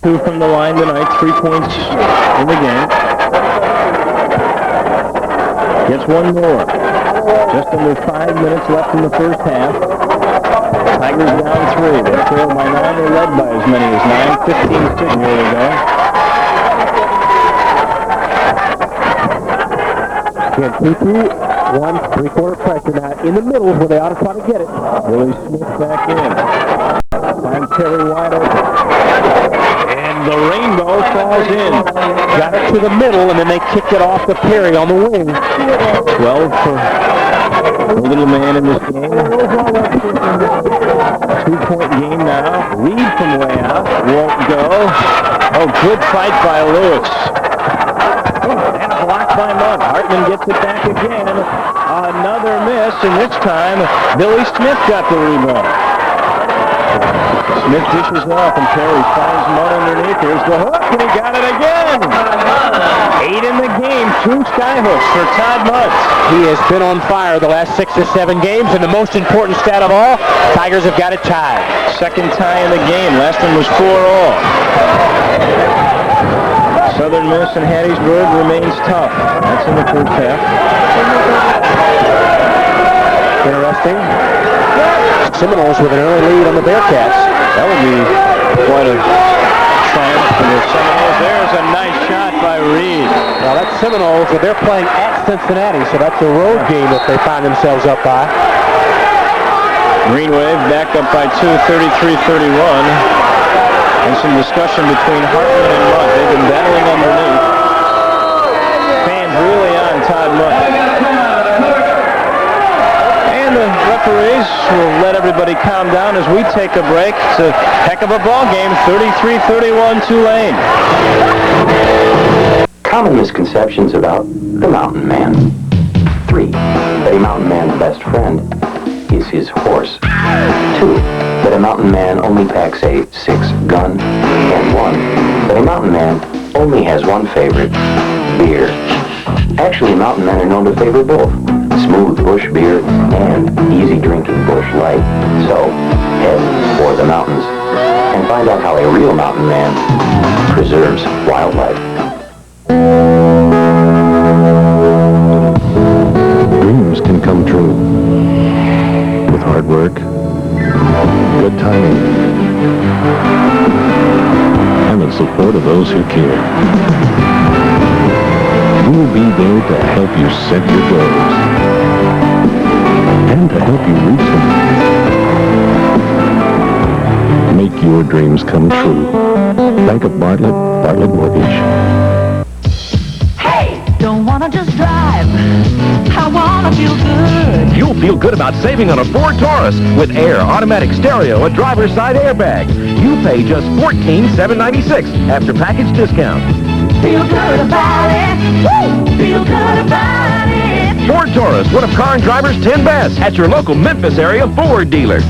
2 from the line tonight, 3 points in the game. Gets one more. Just under 5 minutes left in the first half. Tigers down 3. They trail by 9. They're led by as many as 9. 15-6 here they go. Again, 2-2, 1, 3-quarter pressure now in the middle is where they ought to try to get it. Billy Smith back in. Find Perry wide open. And the rainbow falls in. Got it to the middle, and then they kicked it off to Perry on the wing. 12 for the little man in this game. 2-point game now. Reed from way out. Won't go. Oh, good fight by Lewis. And a block by Mundt. Hartman gets it back again. Another miss, and this time Billy Smith got the rebound. Smith dishes off, and Perry finds Mundt underneath. Here's the hook, and he got it again. 8 in the game, 2 skyhooks for Todd Mundt. He has been on fire the last 6 or 7 games, and the most important stat of all, Tigers have got it tied. Second tie in the game. Last one was 4-all. Southern Miss and Hattiesburg remains tough. That's in the first half. Interesting. Seminoles with an early lead on the Bearcats. That would be quite a triumph for the Seminoles. There's a nice shot by Reed. Now that's Seminoles, and they're playing at Cincinnati, so that's a road game that they find themselves up by. Green Wave back up by 2, 33-31. And some discussion between Hartman and Mundt. They've been battling underneath. Fans really on Todd Mundt. And the referees will let everybody calm down as we take a break. It's a heck of a ball game, 33-31 Tulane. Common misconceptions about the mountain man. 3, that a mountain man's best friend is his horse. 2, that a mountain man only packs a 6-gun. And 1, that a mountain man only has one favorite, beer. Actually, mountain men are known to favor both smooth bush beer and easy drinking bush light. So, head for the mountains and find out how a real mountain man preserves wildlife. Dreams can come true with hard work, good timing, and the support of those who care. We'll be there to help you set your goals and to help you reach them. Make your dreams come true. Bank of Bartlett, Bartlett Mortgage. Hey, don't wanna just drive. I wanna feel good. You'll feel good about saving on a Ford Taurus with air, automatic stereo, and driver's side airbag. You pay just $14,796 after package discount. Feel good about it. Woo! Feel good about it. Ford Taurus, one of car and driver's 10 best at your local Memphis area Ford dealer.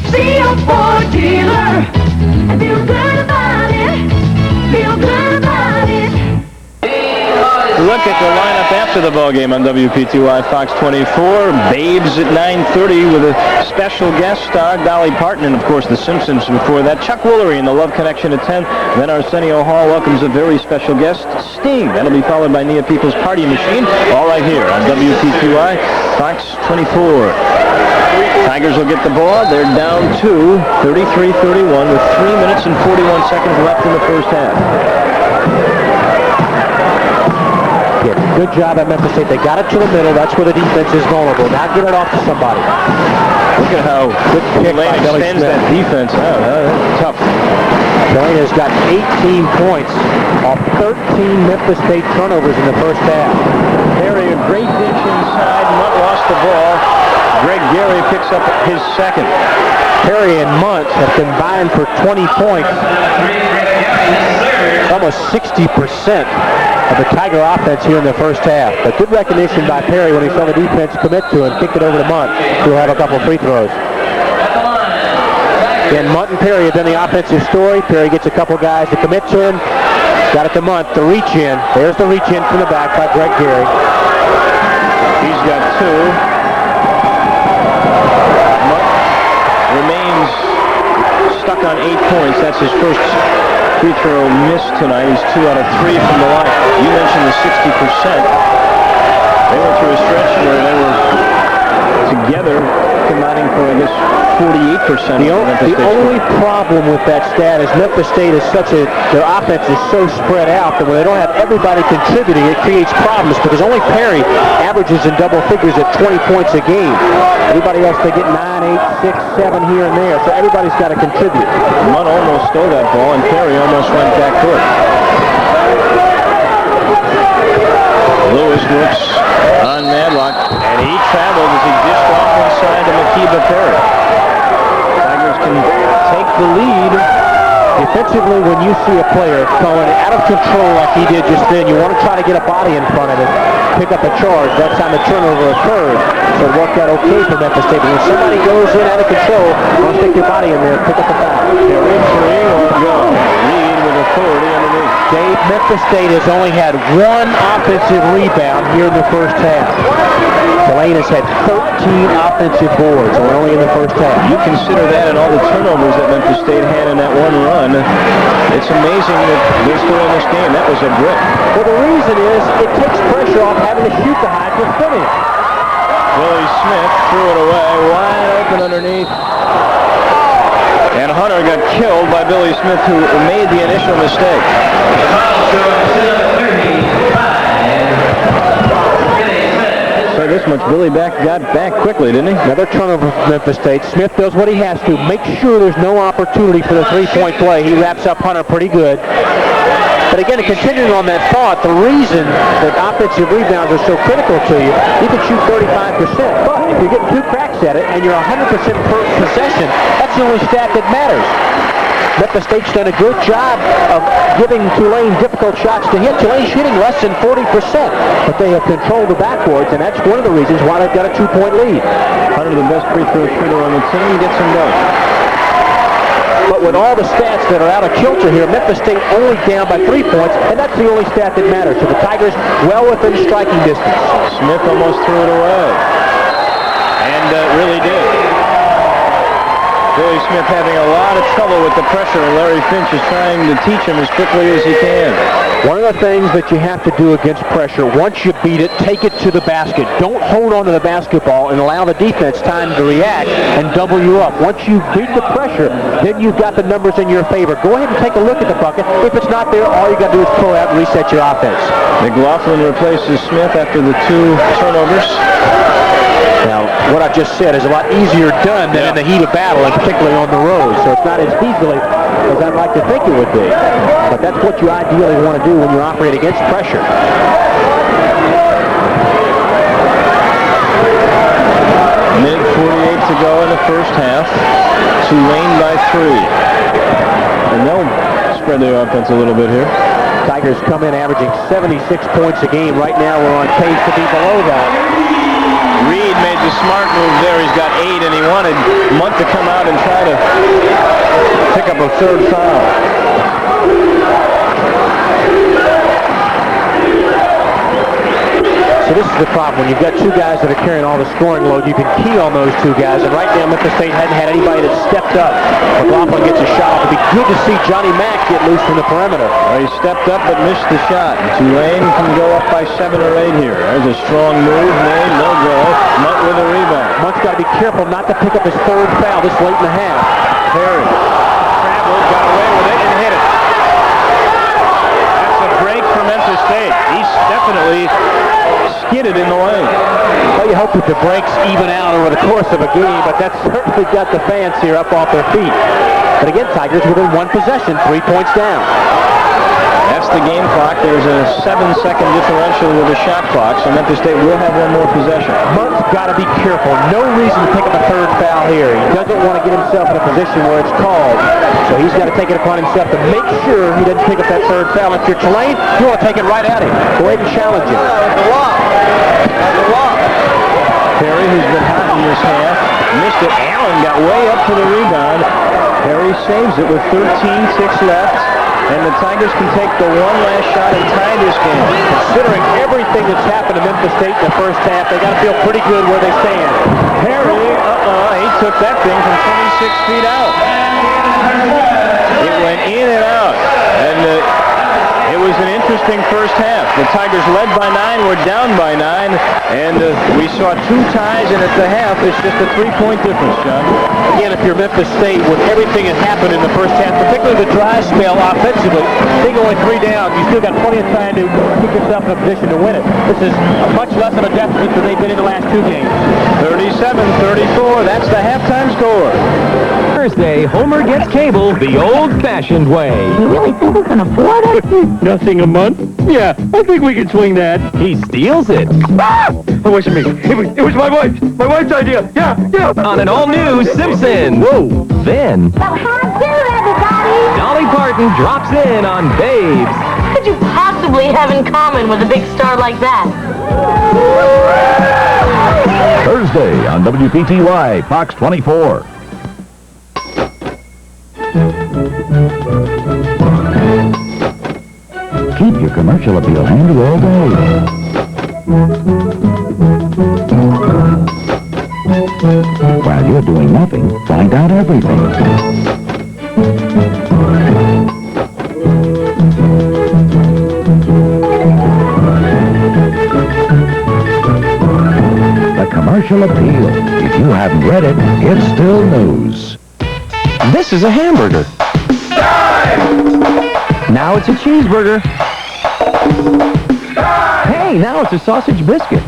See a Ford dealer and feel good about it. Feel good about it. Look at the lineup after the ballgame on WPTY Fox 24. Babes at 9:30 with a special guest star, Dolly Parton, and of course the Simpsons before that. Chuck Woolery in the Love Connection at 10. Then Arsenio Hall welcomes a very special guest, Sting. That'll be followed by Nia People's Party Machine, all right here on WPTY Fox 24. Tigers will get the ball. They're down 2, 33-31 with 3 minutes and 41 seconds left in the first half. Yeah, good job at Memphis State. They got it to the middle. That's where the defense is vulnerable. Now get it off to somebody. Look at how Tulane extends that defense. Tough. Tulane has got 18 points off 13 Memphis State turnovers in the first half. Perry, a great dish inside. Mundt lost the ball. Greg Gary picks up his second. Perry and Mundt have combined for 20 points. Almost 60% of the Tiger offense here in the first half. But good recognition by Perry when he saw the defense commit to him, kicked it over to Mundt, who will have a couple free throws. And Mundt and Perry have been the offensive story. Perry gets a couple guys to commit to him. Got it to Mundt, the reach in. There's the reach in from the back by Greg Gary. He's got 2. Mundt remains stuck on 8 points. That's his first free throw missed tonight. He's 2 out of 3 from the line. You mentioned the 60%. They went through a stretch where they were together, combining for, I guess, 48%. The only problem with that stat is Memphis State is their offense is so spread out that when they don't have everybody contributing, it creates problems because only Perry averages in double figures at 20 points a game. Everybody else, they get 9, 8, 6, 7 here and there, so everybody's got to contribute. Mundt almost stole that ball, and Perry almost went back to it. Lewis works on Madlock, and he traveled as he dished off inside to Perry. Tigers can take the lead. Defensively, when you see a player going out of control like he did just then, you want to try to get a body in front of it, pick up a charge. That time the turnover occurred, so it worked out okay for Memphis State. But when somebody goes in out of control, you want to stick your body in there, pick up the foul. Perry, 3 or go. Reed with authority underneath. Dave, Memphis State has only had 1 offensive rebound here in the first half. Tulane has had 13 offensive boards, and we're only in the first half. You consider that and all the turnovers that Memphis State had in that one run, it's amazing that they're still in this game. That was a brick. Well, the reason is it takes pressure off having to shoot the high for finish. Billy Smith threw it away, wide open underneath. And Hunter got killed by Billy Smith, who made the initial mistake. So this much, Billy got back quickly, didn't he? Another turnover for Memphis State. Smith does what he has to. Make sure there's no opportunity for the three-point play. He wraps up Hunter pretty good. But again, continuing on that thought, the reason that offensive rebounds are so critical to you, you can shoot 35%. But if you're getting 2 cracks at it and you're 100% per possession, that's the only stat that matters. Memphis State's done a good job of giving Tulane difficult shots to hit. Tulane's shooting less than 40%, but they have controlled the backboards, and that's one of the reasons why they've got a 2-point lead. Hunter, the best free throw shooter on the team, gets them both. But with all the stats that are out of kilter here, Memphis State only down by 3 points, and that's the only stat that matters. So the Tigers well within striking distance. Smith almost threw it away, and really did. Billy Smith having a lot of trouble with the pressure, and Larry Finch is trying to teach him as quickly as he can. One of the things that you have to do against pressure, once you beat it, take it to the basket. Don't hold on to the basketball and allow the defense time to react and double you up. Once you beat the pressure, then you've got the numbers in your favor. Go ahead and take a look at the bucket. If it's not there, all you got to do is pull out and reset your offense. McLaughlin replaces Smith after the 2 turnovers. Now, what I just said is a lot easier done than in the heat of battle, and particularly on the road. So it's not as easily as I'd like to think it would be. But that's what you ideally want to do when you operate against pressure. Minute 48 to go in the first half. Tulane by 3. And they'll spread their offense a little bit here. Tigers come in averaging 76 points a game. Right now we're on pace to be below that. Reed made the smart move there. He's got 8, and he wanted Mundt to come out and try to pick up a 3rd foul. So this is the problem. When you've got 2 guys that are carrying all the scoring load, you can key on those 2 guys. And right now, Memphis State hadn't had anybody that stepped up. McLaughlin gets a shot. It'd be good to see Johnny Mack get loose from the perimeter. Well, he stepped up but missed the shot. Tulane can go up by 7 or 8 here. There's a strong move made. No go. Mundt with a rebound. Mundt's got to be careful not to pick up his 3rd foul this late in the half. Perry traveled, got away with it, and hit it. That's a break for Memphis State. He's definitely skidded in the lane. Well, you hope that the breaks even out over the course of a game, but that's certainly got the fans here up off their feet. But again, Tigers within 1 possession, 3 points down. That's the game clock. There's a 7-second differential with the shot clock, so Memphis State will have 1 more possession. Mundt's got to be careful. No reason to pick up a 3rd foul here. He doesn't want to get himself in a position where it's called. So he's got to take it upon himself to make sure he doesn't pick up that 3rd foul. If you're Tulane, you want to take it right at him. Go ahead and challenge him. Perry, who's been hot in this half, missed it. Allen got way up for the rebound. Perry saves it with 13-6 left. And the Tigers can take the 1 last shot and tie this game. Considering everything that's happened to Memphis State in the first half, they got to feel pretty good where they stand. Perry, he took that thing from 26 feet out. It went in and out. interesting first half. The Tigers led by 9, were down by 9, and we saw 2 ties, and at the half, it's just a 3-point difference, John. Again, if you're Memphis State, with everything that happened in the first half, particularly the dry spell offensively, being only 3 down, you still got plenty of time to keep yourself in a position to win it. This is much less of a deficit than they've been in the last 2 games. 37-34, that's the halftime score. Thursday, Homer gets cable the old-fashioned way. You really think we can afford it? Nothing a month? Yeah, I think we can swing that. He steals it. It wasn't me. It was my wife's idea. Yeah. On an all-new Simpsons. Whoa. Then, Well, how do, everybody? Dolly Parton drops in on Babes. What could you possibly have in common with a big star like that? Thursday on WPTY, Fox 24. Keep your commercial appeal handy all day. While you're doing nothing, find out everything. The commercial appeal. If you haven't read it, it's still news. This is a hamburger. Now it's a cheeseburger. Hey, now it's a sausage biscuit.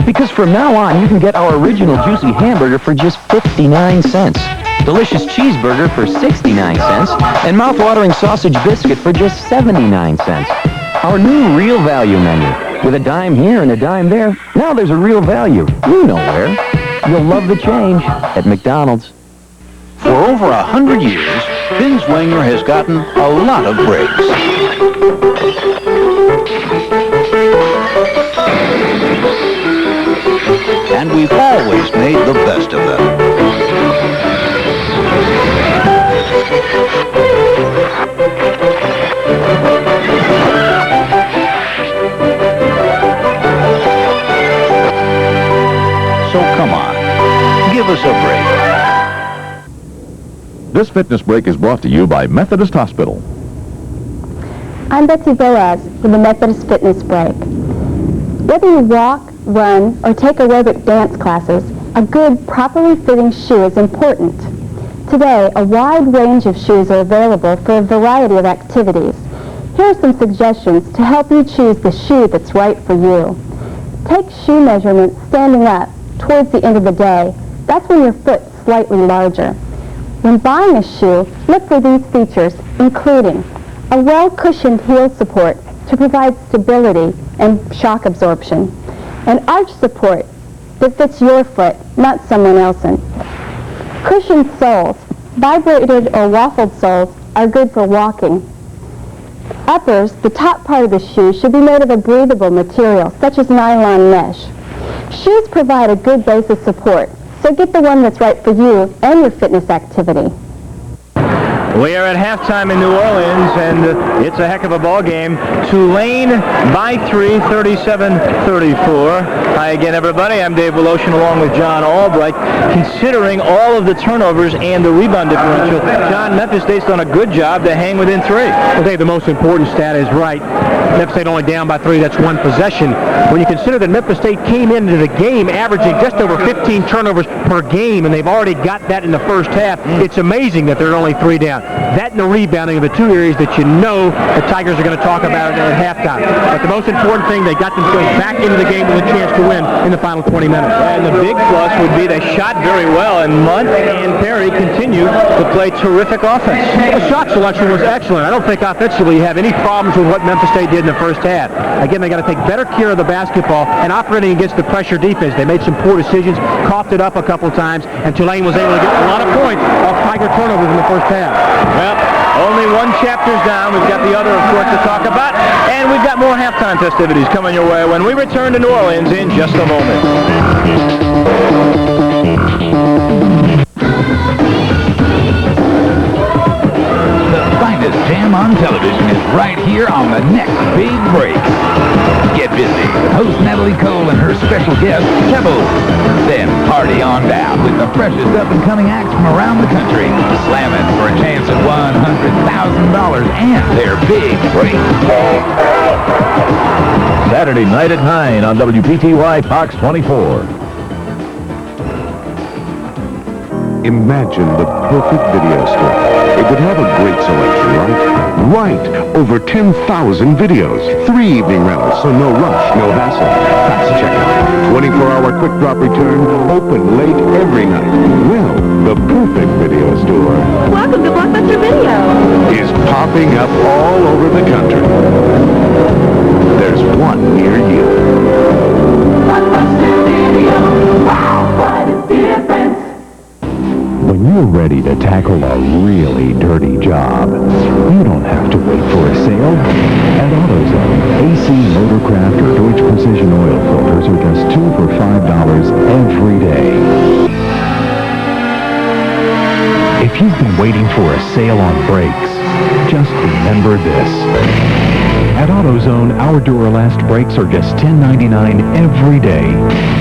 Because from now on, you can get our original juicy hamburger for just 59 cents. Delicious cheeseburger for 69 cents. And mouth-watering sausage biscuit for just 79 cents. Our new real value menu. With a dime here and a dime there, now there's a real value. You know where. You'll love the change at McDonald's. For over 100 years, Binswanger has gotten a lot of breaks. And we've always made the best of them. So come on, give us a break. This fitness break is brought to you by Methodist Hospital. I'm Betsy Boaz with the Methodist Fitness Break. Whether you walk, run, or take aerobic dance classes, a good, properly fitting shoe is important. Today, a wide range of shoes are available for a variety of activities. Here are some suggestions to help you choose the shoe that's right for you. Take shoe measurements standing up towards the end of the day. That's when your foot's slightly larger. When buying a shoe, look for these features, including a well-cushioned heel support to provide stability and shock absorption, an arch support that fits your foot, not someone else's. Cushioned soles, vibrated or waffled soles, are good for walking. Uppers, the top part of the shoe, should be made of a breathable material, such as nylon mesh. Shoes provide a good base of support, so get the one that's right for you and your fitness activity. We are at halftime in New Orleans, and it's a heck of a ball game. Tulane by 3, 37-34. Hi again, everybody. I'm Dave Woloshin along with John Albright. Considering all of the turnovers and the rebound differential, John, Memphis State's done a good job to hang within 3. Well, Dave, the most important stat is right. Memphis State only down by 3. That's 1 possession. When you consider that Memphis State came into the game averaging just over 15 turnovers per game, and they've already got that in the first half, it's amazing that they're only 3 down. That and the rebounding are the 2 areas that you know the Tigers are going to talk about at halftime. But the most important thing, they got themselves back into the game with a chance to win in the final 20 minutes. And the big plus would be they shot very well, and Mundt and Perry continue to play terrific offense. The shot selection was excellent. I don't think offensively you have any problems with what Memphis State did in the first half. Again, they got to take better care of the basketball and operating against the pressure defense. They made some poor decisions, coughed it up a couple times, and Tulane was able to get a lot of points off Tiger turnovers in the first half. Well, only one chapter's down. We've got the other, of course, to talk about. And we've got more halftime festivities coming your way when we return to New Orleans in just a moment. The finest jam on television is right here on the next big break. Get busy with host Natalie Cole and her special guest, Pebbles. Then party on down with the freshest up-and-coming acts from around the country, slamming for a chance chance at $100,000 and their big break. Saturday night at 9 on WPTY Fox 24. Imagine the perfect video store. It would have a great selection, right? Right! Over 10,000 videos. 3 evening rentals, so no rush, no hassle. Fast checkout. 24-hour quick drop return. Open late every night. Well, the perfect video store Welcome to Blockbuster Video. is popping up all over the country. There's one near you. Blockbuster Video. Wow, what a difference. When you're ready to tackle a really dirty job, you don't have to wait for a sale. At AutoZone, AC Motorcraft or Deutsch Precision oil filters are just 2 for $5 every day. If you've been waiting for a sale on brakes, just remember this. At AutoZone, our Duralast brakes are just $10.99 every day,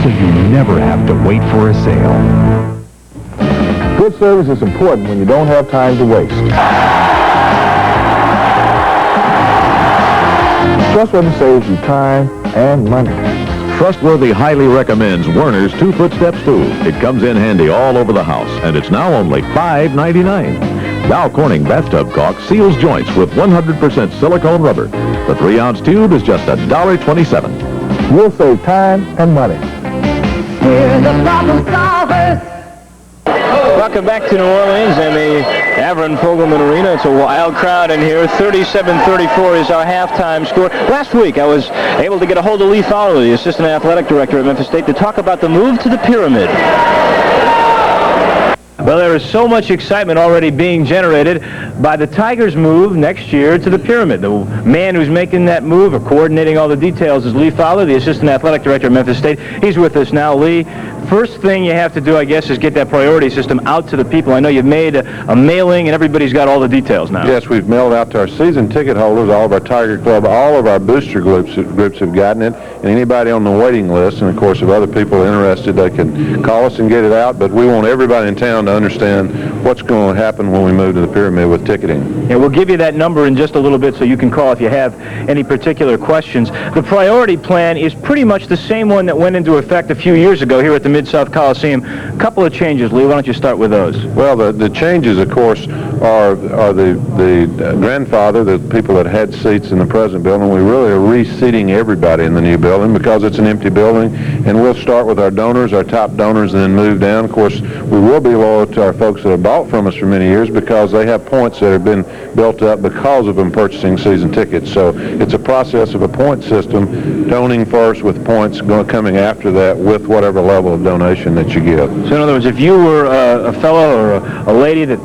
so you never have to wait for a sale. Good service is important when you don't have time to waste. Trustworthy saves you time and money. Trustworthy highly recommends Werner's 2-foot-step stool. It comes in handy all over the house, and it's now only $5.99. Dow Corning bathtub caulk seals joints with 100% silicone rubber. The 3-ounce tube is just $1.27. You'll save time and money. We're the problem solvers. Welcome back to New Orleans and the Avron Fogelman Arena. It's a wild crowd in here. 37-34 is our halftime score. Last week, I was able to get a hold of Lee Fowler, the assistant athletic director at Memphis State, to talk about the move to the pyramid. Well, there is so much excitement already being generated by the Tigers' move next year to the pyramid. The man who's making that move or coordinating all the details is Lee Fowler, the assistant athletic director at Memphis State. He's with us now. Lee, first thing you have to do, I guess, is get that priority system out to the people. I know you've made a mailing and everybody's got all the details now. Yes, we've mailed out to our season ticket holders, all of our Tiger Club, all of our booster groups have gotten it, and anybody on the waiting list. And of course, if other people are interested, they can call us and get it out. But we want everybody in town to understand what's going to happen when we move to the pyramid with ticketing. And we'll give you that number in just a little bit so you can call if you have any particular questions. The priority plan is pretty much the same one that went into effect a few years ago here at the Mid-South Coliseum. A couple of changes, Lee. Why don't you start with those? Well, the changes, of course, are the grandfather, the people that had seats in the present building. We really are reseating everybody in the new building because it's an empty building, and we'll start with our donors, our top donors, and then move down. Of course, we will be loyal to our folks that have bought from us for many years because they have points that have been built up because of them purchasing season tickets. So it's a process of a point system, donating first with points coming after that with whatever level of donation that you give. So in other words, if you were a fellow or a lady that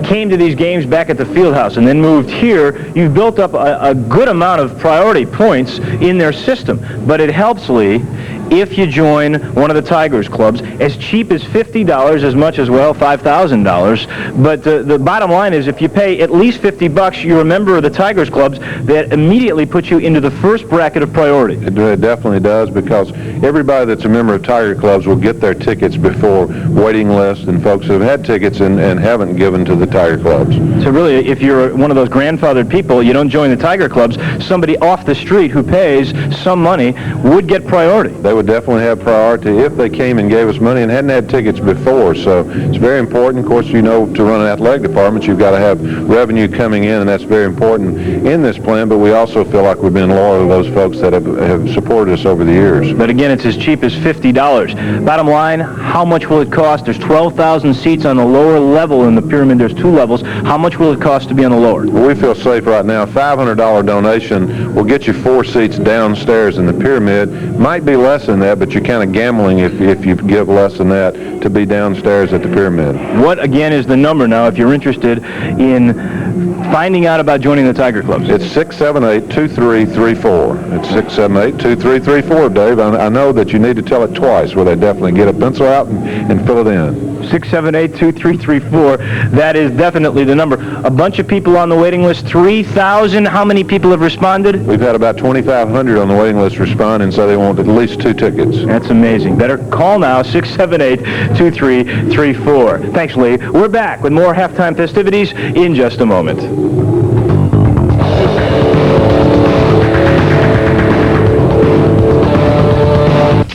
came to these games back at the field house and then moved here, you've built up a good amount of priority points in their system. But it helps, Lee, if you join one of the Tigers clubs, as cheap as $50, as much as, well, $5,000. But the bottom line is if you pay at least $50, you're a member of the Tigers clubs, that immediately puts you into the first bracket of priority. It definitely does, because everybody that's a member of Tiger clubs will get their tickets before waiting lists and folks who have had tickets and haven't given to the Tiger clubs. So really, if you're one of those grandfathered people, you don't join the Tiger clubs, somebody off the street who pays some money would get priority. They would definitely have priority if they came and gave us money and hadn't had tickets before. So it's very important. Of course, you know, to run an athletic department, you've got to have revenue coming in, and that's very important in this plan. But we also feel like we've been loyal to those folks that have supported us over the years. But again, it's as cheap as $50. Bottom line, how much will it cost? There's 12,000 seats on the lower level in the pyramid. There's 2 levels. How much will it cost to be on the lower? Well, we feel safe right now. $500 donation will get you 4 seats downstairs in the pyramid. Might be less than that, but you're kind of gambling if you give less than that to be downstairs at the pyramid. What, again, is the number now if you're interested in finding out about joining the Tiger clubs? It's 678-2334. It's 678-2334, Dave. I know that you need to tell it twice where they definitely get a pencil out and fill it in. 678-2334. That is definitely the number. A bunch of people on the waiting list, 3,000. How many people have responded? We've had about 2,500 on the waiting list respond and say they want at least 2 tickets. That's amazing. Better call now, 678-2334. Thanks, Lee. We're back with more halftime festivities in just a moment.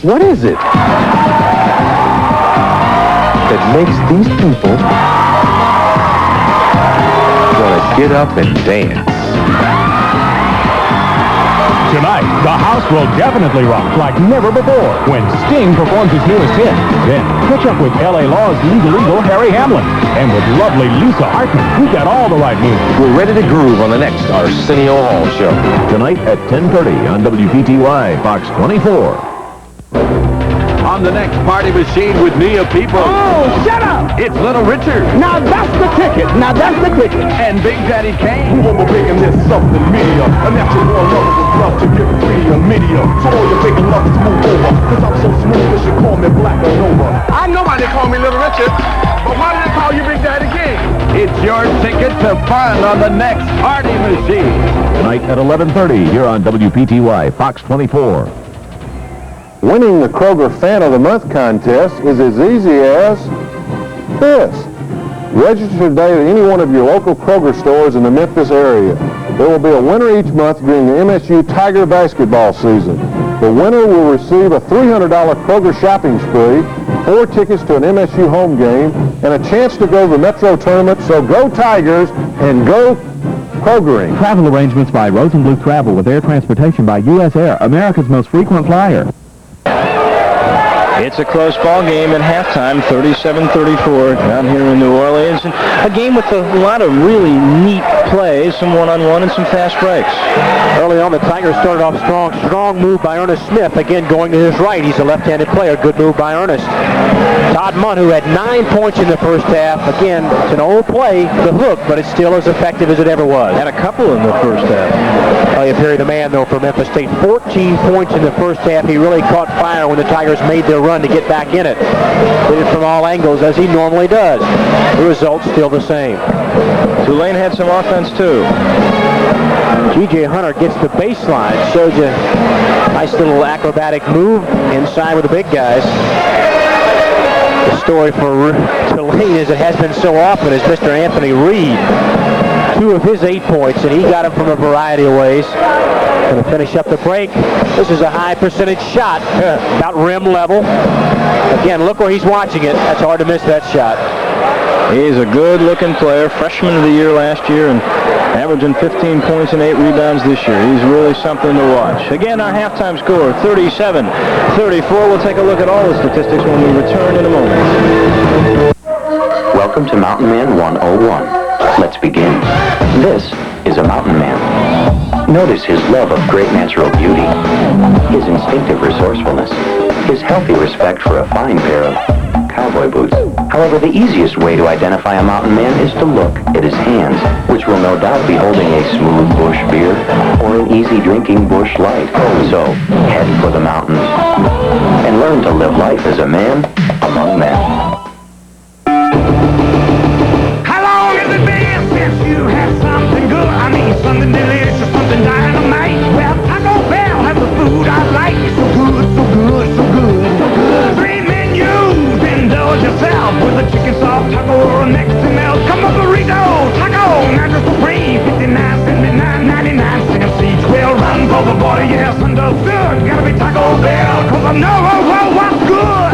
What is it that makes these people want to get up and dance? Tonight, the house will definitely rock like never before when Sting performs his newest hit. Then, catch up with L.A. Law's legal eagle, Harry Hamlin. And with lovely Lisa Hartman, we got all the right moves. We're ready to groove on the next Arsenio Hall show. Tonight at 10:30 on WPTY, Fox 24. On the next party machine with Nia People. Oh, shut up! It's Little Richard. Now that's the ticket. And Big Daddy Kane. We'll be making this something medium. A natural lover would love to give it to you medium. So all your big lovers move over. Cause I'm so smooth they should call me Black or Nova. I know why they call me Little Richard, but why do they call you Big Daddy Kane? It's your ticket to fun on the next party machine. Tonight at 11:30 here on WPTY, Fox 24. Winning the Kroger Fan of the Month contest is as easy as this. Register today at any one of your local Kroger stores in the Memphis area. There will be a winner each month during the MSU Tiger basketball season. The winner will receive a $300 Kroger shopping spree, 4 tickets to an MSU home game, and a chance to go to the Metro Tournament. So go Tigers and go Krogering. Travel arrangements by Rosenblum Travel with air transportation by U.S. Air, America's most frequent flyer. It's a close ball game at halftime, 37-34 down here in New Orleans. And a game with a lot of really neat plays, some one-on-one and some fast breaks. Early on, the Tigers started off strong. Strong move by Ernest Smith. Again, going to his right. He's a left-handed player. Good move by Ernest. Todd Mundt, who had 9 points in the first half. Again, it's an old play, the hook, but it's still as effective as it ever was. Had a couple in the first half. Elliot Perry, the man, though, for Memphis State. 14 points in the first half. He really caught fire when the Tigers made their run to get back in it. Did it from all angles, as he normally does. The result's still the same. Tulane had some offense, too. G.J. Hunter gets the baseline. Shows you a nice little acrobatic move inside with the big guys. The story for Tulane, as it has been so often, is Mr. Anthony Reed. 2 of his 8 points, and he got them from a variety of ways. Going to finish up the break. This is a high percentage shot, about rim level. Again, look where he's watching it. That's hard to miss that shot. He's a good-looking player, freshman of the year last year, and averaging 15 points and 8 rebounds this year. He's really something to watch. Again, our halftime score, 37-34. We'll take a look at all the statistics when we return in a moment. Welcome to Mountain Man 101. Let's begin. This is a mountain man. Notice his love of great natural beauty, his instinctive resourcefulness, his healthy respect for a fine pair of cowboy boots. However, the easiest way to identify a mountain man is to look at his hands, which will no doubt be holding a smooth bush beer or an easy drinking bush light. So, head for the mountains and learn to live life as a man among men. You have something good, I mean something delicious, something dynamite. Well, Taco Bell has the food I like. So good, so good, so good, so good. 3 menus, indulge yourself with a chicken soft taco or a Mexican melt. Come on, burrito, taco, Nacho Supreme, 59 cents, 99 cents each. Well, run for the border, yes, understood. Gotta be Taco Bell, cause I know what's good.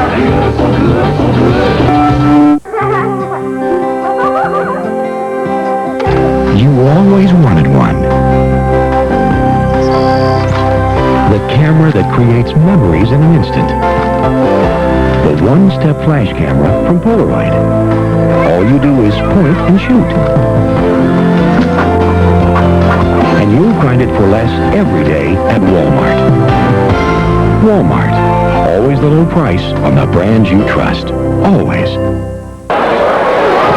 So good, so good. You always wanted one. The camera that creates memories in an instant. The one-step flash camera from Polaroid. All you do is point and shoot. And you'll find it for less every day at Walmart. Walmart. Always the low price on the brands you trust. Always.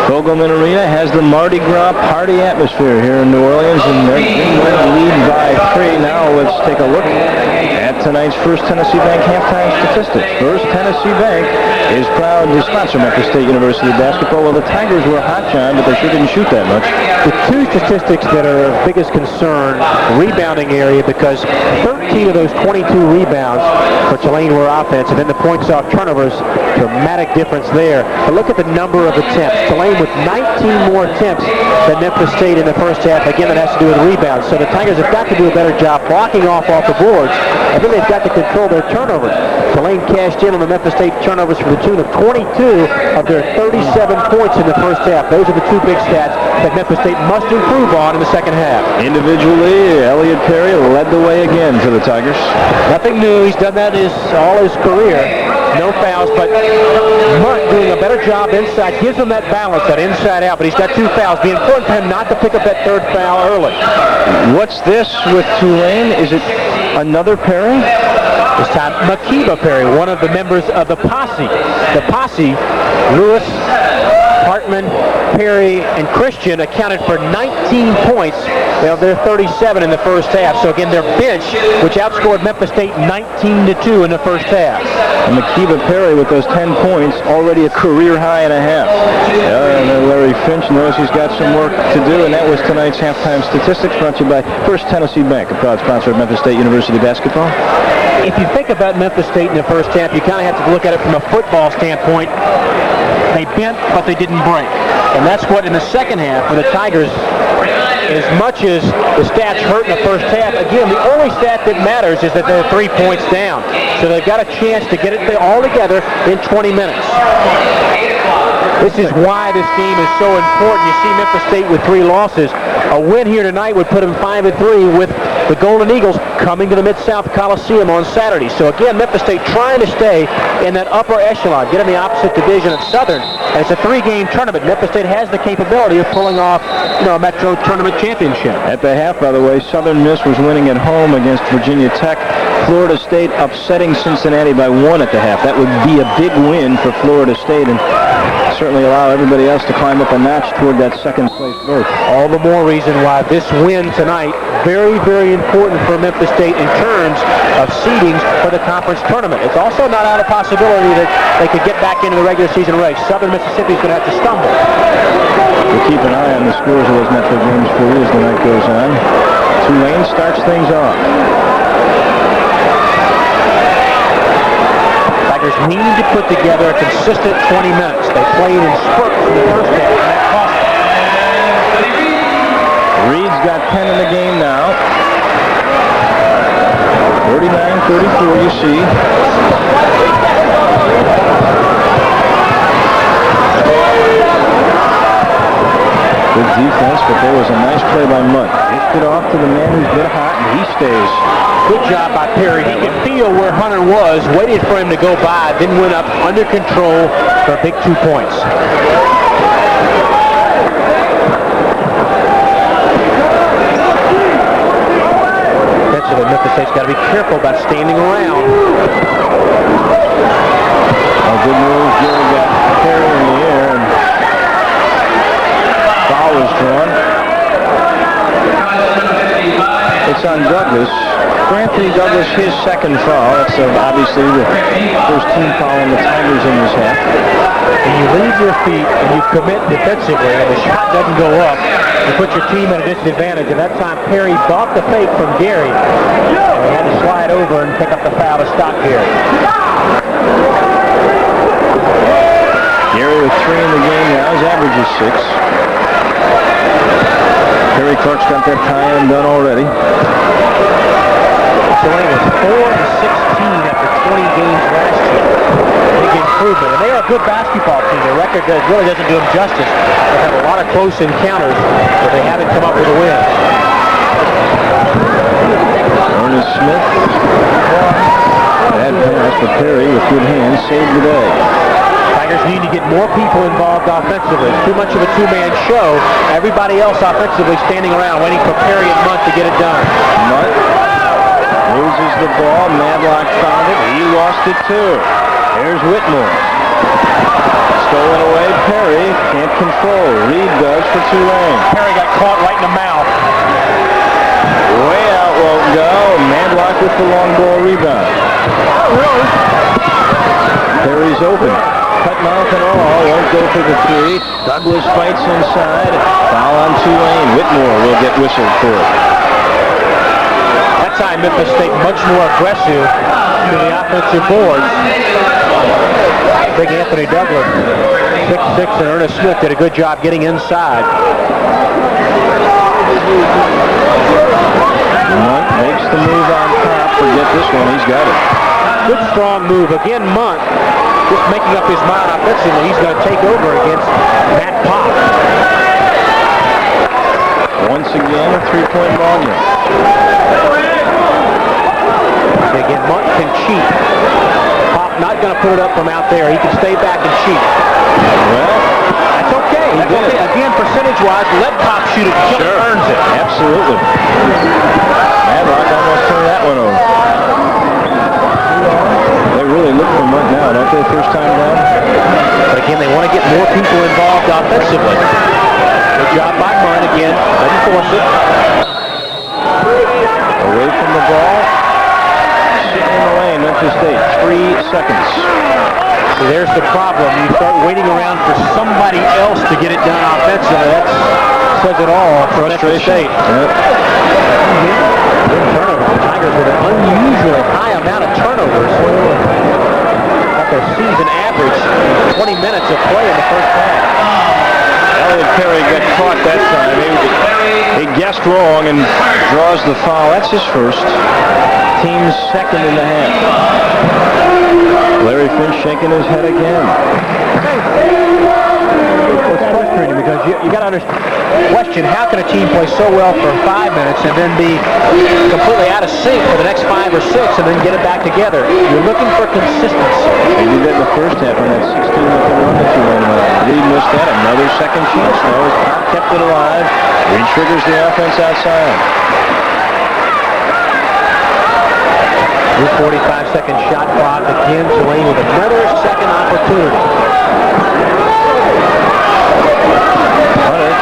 Fogelman Arena has the Mardi Gras party atmosphere here in New Orleans, and they're lead by 3 now. Let's take a look at at tonight's First Tennessee Bank halftime statistics. First Tennessee Bank is proud to sponsor Memphis State University basketball. Well, the Tigers were hot, John, but they sure didn't shoot that much. The two statistics that are of biggest concern, rebounding area, because 13 of those 22 rebounds for Tulane were offensive, and the points off turnovers, dramatic difference there. But look at the number of attempts. Tulane with 19 more attempts than Memphis State in the first half. Again, that has to do with rebounds. So the Tigers have got to do a better job blocking off the boards, and then they've got to control their turnovers. Tulane cashed in on the Memphis State turnovers for the tune of 22 of their 37 points in the first half. Those are the two big stats that Memphis State must improve on in the second half. Individually, Elliot Perry led the way again for the Tigers. Nothing new. He's done that all his career. No fouls, but Mundt doing a better job inside. Gives him that balance, that inside out, but he's got two fouls. It'd be important for him not to pick up that third foul early. What's this with Tulane? Is it another Perry? This time, Makiba Perry, one of the members of the Posse. The Posse, Lewis, Hartman, Perry, and Christian accounted for 19 points of their 37 in the first half. So again, their bench, which outscored Memphis State 19-2 in the first half. And Makiba Perry with those 10 points, already a career high and a half. And Larry Finch knows he's got some work to do, and that was tonight's halftime statistics brought to you by First Tennessee Bank, a proud sponsor of Memphis State University basketball. If you think about Memphis State in the first half, you kind of have to look at it from a football standpoint. They bent, but they didn't break. And that's what in the second half for the Tigers, as much as the stats hurt in the first half, again, the only stat that matters is that they're 3 points down. So they've got a chance to get it all together in 20 minutes. This is why this game is so important. You see Memphis State with 3 losses. A win here tonight would put them 5-3 with the Golden Eagles coming to the Mid-South Coliseum on Saturday. So again, Memphis State trying to stay in that upper echelon, get in the opposite division at Southern. And it's a 3-game tournament. Memphis State has the capability of pulling off, a Metro Tournament championship. At the half, by the way, Southern Miss was winning at home against Virginia Tech. Florida State upsetting Cincinnati by 1 at the half. That would be a big win for Florida State and certainly allow everybody else to climb up a notch toward that second place berth. All the more reason why this win tonight, very, very important for Memphis State in terms of seedings for the conference tournament. It's also not out of possibility that they could get back into the regular season race. Southern Mississippi is going to have to stumble. We'll keep an eye on the scores of those Metro games for you as the night goes on. Tulane starts things off. Tigers need to put together a consistent 20 minutes. They played in spurts in the first half, and that cost them. Reed's got 10 in the game now. 39-34, you see. Good defense, but there was a nice play by Mundt. Dished it off to the man who's been hot, and he stays. Good job by Perry. He could feel where Hunter was, waited for him to go by, then went up under control for a big 2 points. Defensively, Memphis State's got to be careful about standing around. Good move. Gary got Perry in the air, and foul was drawn. It's on Douglas. For Anthony Douglas, his second foul. That's obviously the first team foul on the Tigers in this half. When you leave your feet and you commit defensively and the shot doesn't go up, you put your team at a disadvantage. And that time Perry bought the fake from Gary. And he had to slide over and pick up the foul to stop Gary. Gary with 3 in the game now. His average is 6. Perry Clark's got that tie and done already. Tulane was 4-16 after 20 games last year. Big improvement. And they are a good basketball team. Their record really doesn't do them justice. They've had a lot of close encounters, but they haven't come up with a win. Ernest Smith. Bad pass for Perry with good hands. Saved the day. Tigers need to get more people involved offensively. It's too much of a two-man show. Everybody else offensively standing around waiting for Perry and Mundt to get it done. Mundt loses the ball. Madlock found it. He lost it too. Here's Whitmore. Stolen away. Perry can't control. Reed does for Tulane. Perry got caught right in the mouth. Way out won't go. Madlock with the long ball rebound. Perry's open. Cut mouth and all. Won't go for the three. Douglas fights inside. Foul on Tulane. Whitmore will get whistled for it. That time Memphis State much more aggressive to the offensive boards. Big Anthony Douglas, 6'6", and Ernest Smith did a good job getting inside. Mundt makes the move on top. Forget this one. He's got it. Good strong move. Again, Mundt just making up his mind offensively. He's going to take over against Matt Pop. Once again, a three-point ball game. Again, Mundt can cheat. Pop not going to put it up from out there. He can stay back and cheat. Well, that's okay. Again, percentage-wise, let Pop shoot it. He earns it. Absolutely. Madlock almost turned that one over. They really look for Mundt now, don't they, first time down? But again, they want to get more people involved offensively. Good job by Mundt again. Doesn't force it. Away from the ball. Sitting in the lane, Memphis State. 3 seconds. So there's the problem. You start waiting around for somebody else to get it done offensively. That says it all for Memphis State. Yep. Good turnover. The Tigers with an unusual high amount of turnovers. At their season average, 20 minutes of play in the first half. Elliot Perry got caught that time. He guessed wrong and draws the foul. That's his first. Team's second in the half. Larry Finch shaking his head again. Well, it's frustrating because you got to question how can a team play so well for 5 minutes and then be completely out of sync for the next 5 or 6 and then get it back together. You're looking for consistency. They did that in the first half on that 16-0 run that you went on. Reed missed that. Another second chance. No, Pop kept it alive. Reed triggers the offense outside. 45-second shot clock. Again, Tulane with another second opportunity.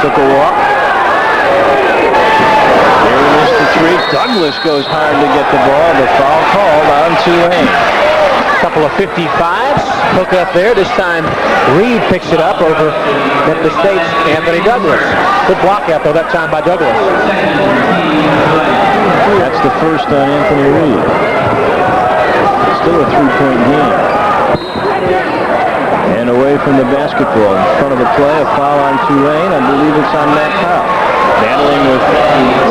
Took a walk. There missed the three. Douglas goes hard to get the ball. The foul called on Tulane. A couple of 55s. Hook up there. This time Reed picks it up over Memphis State's Anthony Douglas. Good block out though that time by Douglas. That's the first on Anthony Reed. Still a three-point game. And away from the basketball. In front of the play, a foul on Tulane. I believe it's on Matt Powell. Battling with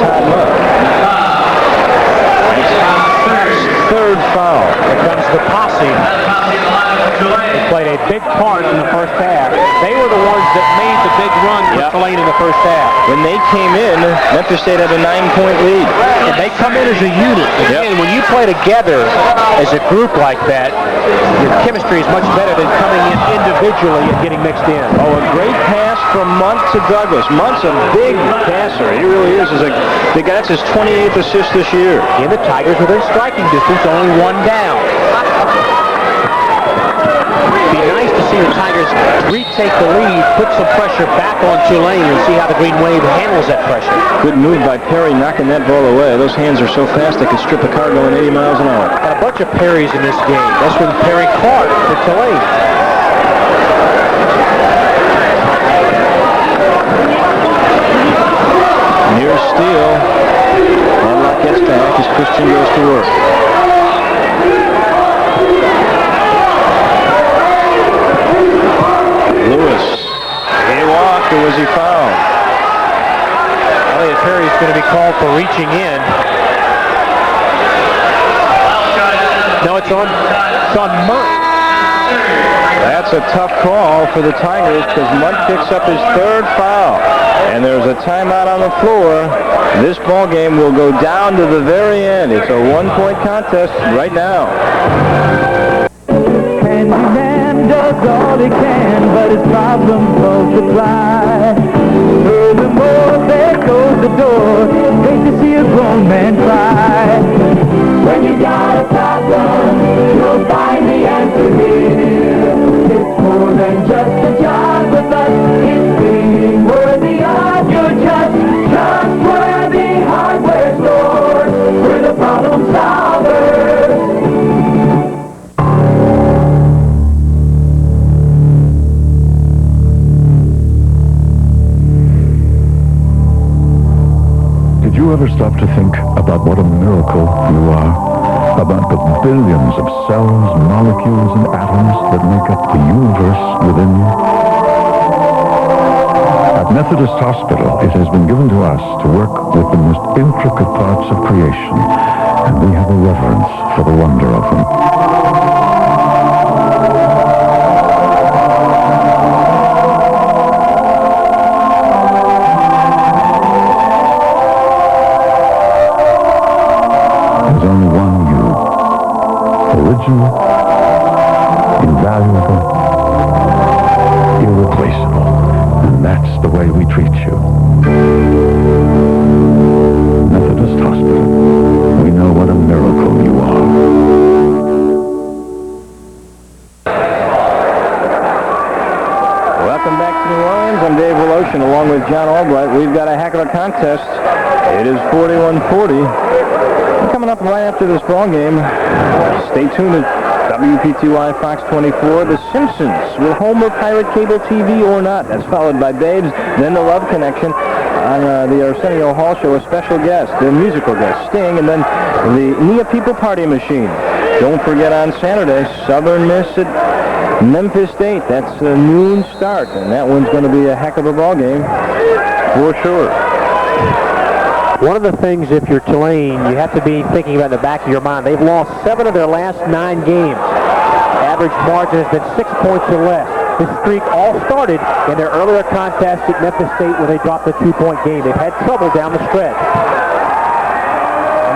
Todd Mundt. Third foul. Here comes the posse. They played a big part in the first half. They were the ones that made the big run for Tulane in the first half. When they came in, Memphis State had a 9-point lead. And they come in as a unit. Again, when you play together as a group like that, your chemistry is much better than coming in individually and getting mixed in. Oh, a great pass from Mundt to Douglas. Mundt's a big passer. He really is. That's his 28th assist this year. And the Tigers within striking distance, only one down. It'd be nice to see the Tigers retake the lead, put some pressure back on Tulane, and see how the Green Wave handles that pressure. Good move by Perry knocking that ball away. Those hands are so fast they could strip a car going 80 miles an hour. Got a bunch of Perrys in this game. That's when Perry caught for Tulane. Near steal. Madlock gets back as Christian goes to work. Lewis. He walked, or was he fouled? Elliot Perry is going to be called for reaching in. No, it's on Mundt. That's a tough call for the Tigers because Mundt picks up his third foul. And there's a timeout on the floor. This ball game will go down to the very end. It's a one-point contest right now. Handyman does all he can, but his problems multiply. Furthermore, there goes the door. Hate to see a grown man cry. When you got a problem, you'll find the answer here. It's more than just a job with us. It's being worthy of your trustworthy hardware store. We're the problem solvers. you ever stop to think about what a miracle you are? About the billions of cells, molecules, and atoms that make up the universe within you? At Methodist Hospital, it has been given to us to work with the most intricate parts of creation, and we have a reverence for the wonder of them. There's only one you. Original, invaluable, irreplaceable. And that's the way we treat you. Methodist Hospital. We know what a miracle you are. Welcome back to New Orleans. I'm Dave Wiloshin along with John Albright. We've got a heck of a contest. It is 41-40. Coming up right after this ball game, stay tuned to WPTY Fox 24. The Simpsons. Will Homer pirate cable TV or not? That's followed by Babes, then the Love Connection on the Arsenio Hall Show. A special guest, the musical guest, Sting, and then the Nia People Party Machine. Don't forget on Saturday, Southern Miss at Memphis State. That's a noon start, and that one's going to be a heck of a ball game for sure. One of the things, if you're Tulane, you have to be thinking about in the back of your mind. They've lost 7 of their last 9 games. Average margin has been 6 points or less. This streak all started in their earlier contest at Memphis State where they dropped a 2-point game. They've had trouble down the stretch.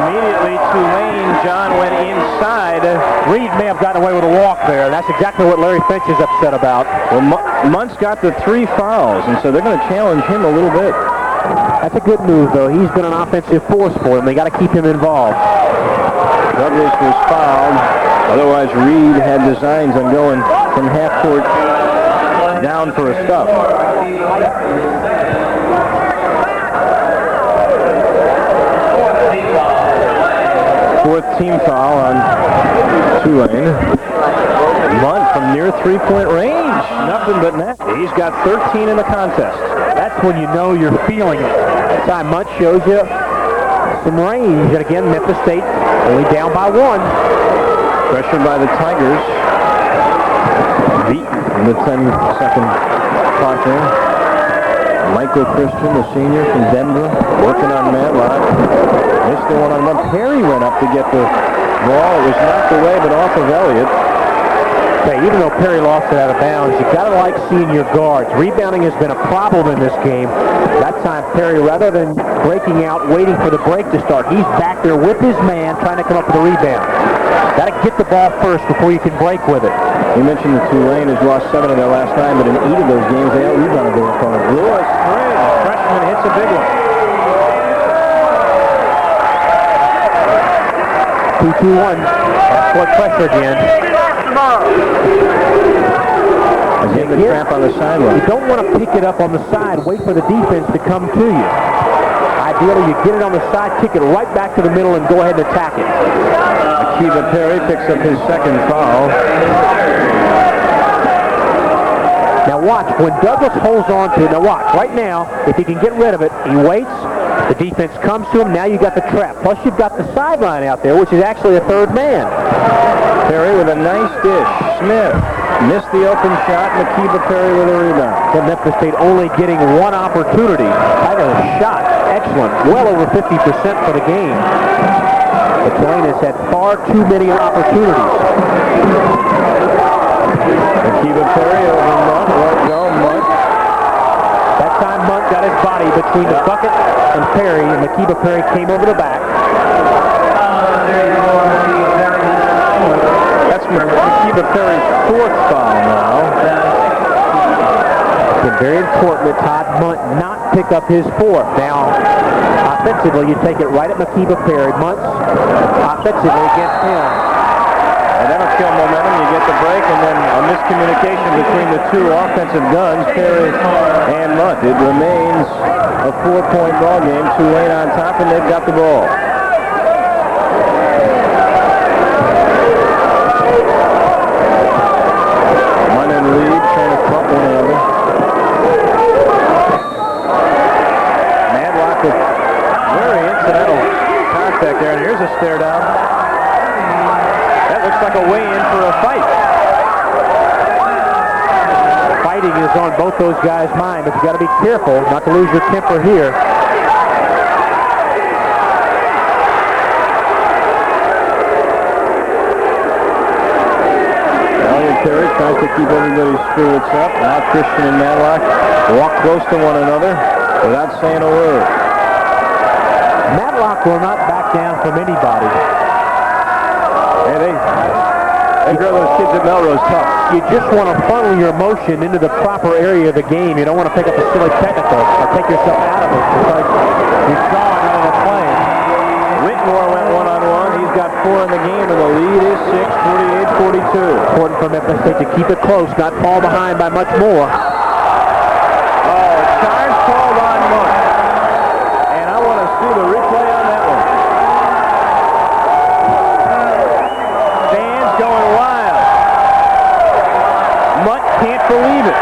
Immediately, Tulane, John, went inside. Reed may have gotten away with a walk there. That's exactly what Larry Finch is upset about. Well, Mundt's got the 3 fouls, and so they're going to challenge him a little bit. That's a good move, though. He's been an offensive force for them. They got to keep him involved. Douglas was fouled. Otherwise, Reed had designs on going from half court down for a stuff. Fourth team foul on Tulane. Mundt from near 3-point range. Nothing but net. He's got 13 in the contest. That's when you know you're feeling it. That time Mundt shows you some range. And again, Memphis State only down by 1. Pressured by the Tigers. Beat in the 10-second clock there. Michael Christian, the senior from Denver, working on Madlock. Missed the one on Mundt. Perry went up to get the ball. It was knocked away, but off of Elliot. Okay, even though Perry lost it out of bounds, you got to like seeing your guards. Rebounding has been a problem in this game. That time, Perry, rather than breaking out, waiting for the break to start, he's back there with his man trying to come up with a rebound. Got to get the ball first before you can break with it. You mentioned that Tulane has lost 7 of their last 9, but in 8 of those games, they out-rebounded their opponent. Lewis, freshman, hits a big one. 2-2-1. Foot pressure again. Again, the trap on the sideline. You don't want to pick it up on the side. Wait for the defense to come to you. Ideally, you get it on the side, kick it right back to the middle, and go ahead and attack it. Akiva Perry picks up his second foul. Now watch, when Douglas holds on to it, now watch, right now, if he can get rid of it, he waits, the defense comes to him, now you got the trap. Plus you've got the sideline out there, which is actually a third man. Perry with a nice dish. Smith missed the open shot. Akiva Perry with a rebound. And Memphis State only getting 1 opportunity. Tyler's shot, excellent, well over 50% for the game. But Tulane has had far too many opportunities. Akiva Perry over Mundt. Let go, Mundt. That time Mundt got his body between the bucket and Perry, and Akiva Perry came over the back. That's Akiva Perry's 4th foul now. It's been very important that Todd Mundt not pick up his 4th. Now, offensively, you take it right at Akiva Perry. Munt's offensively against him. And that'll kill momentum. You get the break, and then a miscommunication between the 2 offensive guns, Perry and Mundt. It remains a 4-point ball game. Tulane on top, and they've got the ball. Mundt and Reed trying to front one another. Madlock with very accidental contact there, and here's a stare down. That looks like a weigh-in for a fight. Fighting is on both those guys' mind, but you got to be careful not to lose your temper here. Elliot Perry tries to keep everybody's spirits up. Now Christian and Madlock walk close to one another without saying a word. Madlock will not back down from anybody. Hey, they drill those kids at Melrose tough. You just want to funnel your emotion into the proper area of the game. You don't want to pick up a silly technical or take yourself out of it because you saw Ronald McClain. Whitmore went one-on-one. He's got 4 in the game, and the lead is 6, 48-42. Important for Memphis State to keep it close, not fall behind by much more. Oh, a charge called on Mundt. And I want to see the replay on that one. Fans going wild. Mundt can't believe it.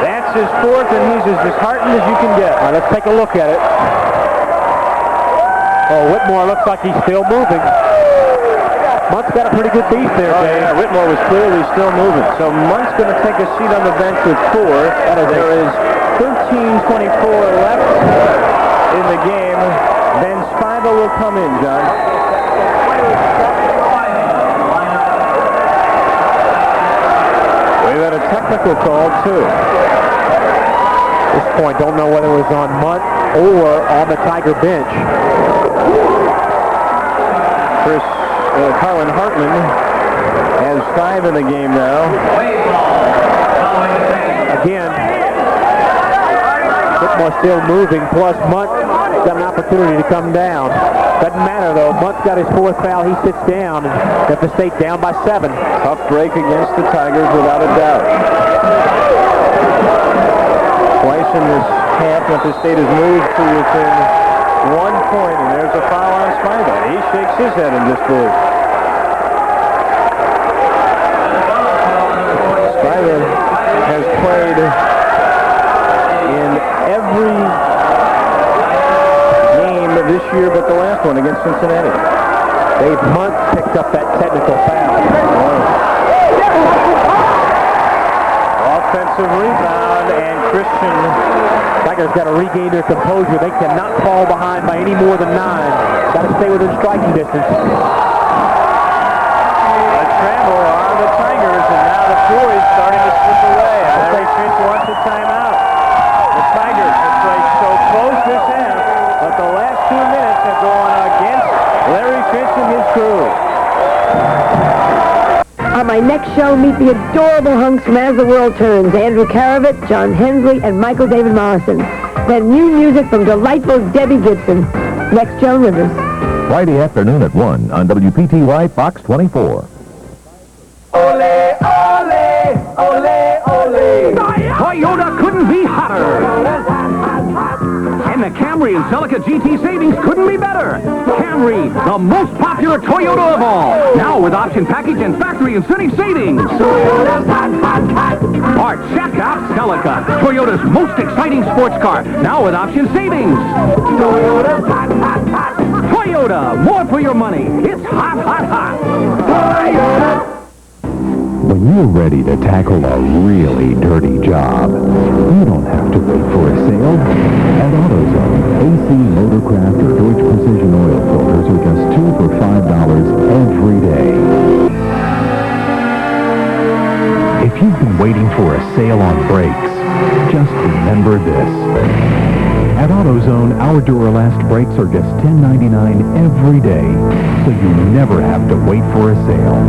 That's his 4th, and he's as disheartened as you can get. All right, let's take a look at it. Oh, Whitmore looks like he's still moving. Mundt's got a pretty good beat there, Dave. Yeah, Whitmore was clearly still moving. So Mundt's going to take a seat on the bench with 4. There is 13:24 left in the game. Then Spiva will come in, John. We've had a technical call, too. At this point, don't know whether it was on Mundt or on the Tiger bench. Colin Hartman has 5 in the game now. Again, Whitmore still moving, plus Mundt got an opportunity to come down. Doesn't matter, though. Mundt's got his 4th foul. He sits down. Memphis State down by 7. Tough break against the Tigers, without a doubt. Twice in this half, Memphis State has moved to within 1 point, and there's a foul on Spiva. He shakes his head in disbelief. Spiva has played in every game this year but the last one against Cincinnati. Dave Mundt picked up that technical foul. Offensive rebound, and Christian. Tigers got to regain their composure. They cannot fall behind by any more than 9. Got to stay within striking distance. A travel on the Tigers, and now the boys starting to slip away. Larry Finch wants a timeout. The Tigers have played so close this half, but the last 2 minutes have gone against Larry Finch and his crew. On my next show, meet the adorable hunks from As the World Turns, Andrew Karavitz, John Hensley, and Michael David Morrison. Then new music from delightful Debbie Gibson. Next, Joan Rivers. Friday afternoon at 1 on WPTY Fox 24. Ole, ole, ole, ole. Toyota couldn't be hotter. And the Camry and Celica GT savings couldn't be better. Camry, the most popular Toyota of all. Now with option package and factory incentive savings. Toyota's hot, hot, hot. Or check out Celica, Toyota's most exciting sports car. Now with option savings. Toyota's hot, hot, hot. Toyota, more for your money. It's hot, hot, hot. Toyota. When you're ready to tackle a really dirty job, you don't have to wait for a sale. At AutoZone, AC, Motorcraft, or Deutsch Precision oil filters are just 2 for $5 every day. If you've been waiting for a sale on brakes, just remember this. At AutoZone, our Duralast brakes are just $10.99 every day, so you never have to wait for a sale.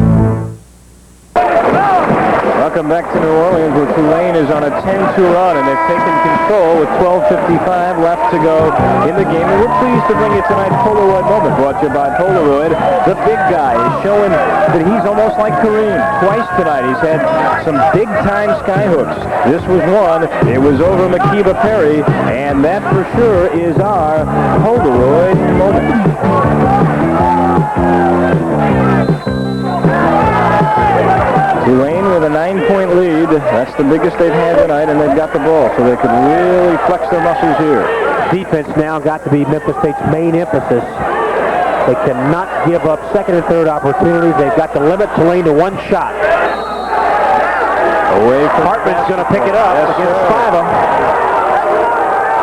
Welcome back to New Orleans, where Tulane is on a 10-2 run, and they've taken control with 12:55 left to go in the game. And we're pleased to bring you tonight's Polaroid Moment, brought to you by Polaroid. The big guy is showing that he's almost like Kareem. Twice tonight he's had some big-time skyhooks. This was one. It was over Elliot Perry, and that for sure is our Polaroid Moment. Tulane with a 9-point lead. That's the biggest they've had tonight, and they've got the ball, so they could really flex their muscles here. Defense now got to be Memphis State's main emphasis. They cannot give up second and third opportunities. They've got to limit Tulane to one shot. Away from Hartman's going to pick it up against Spiva.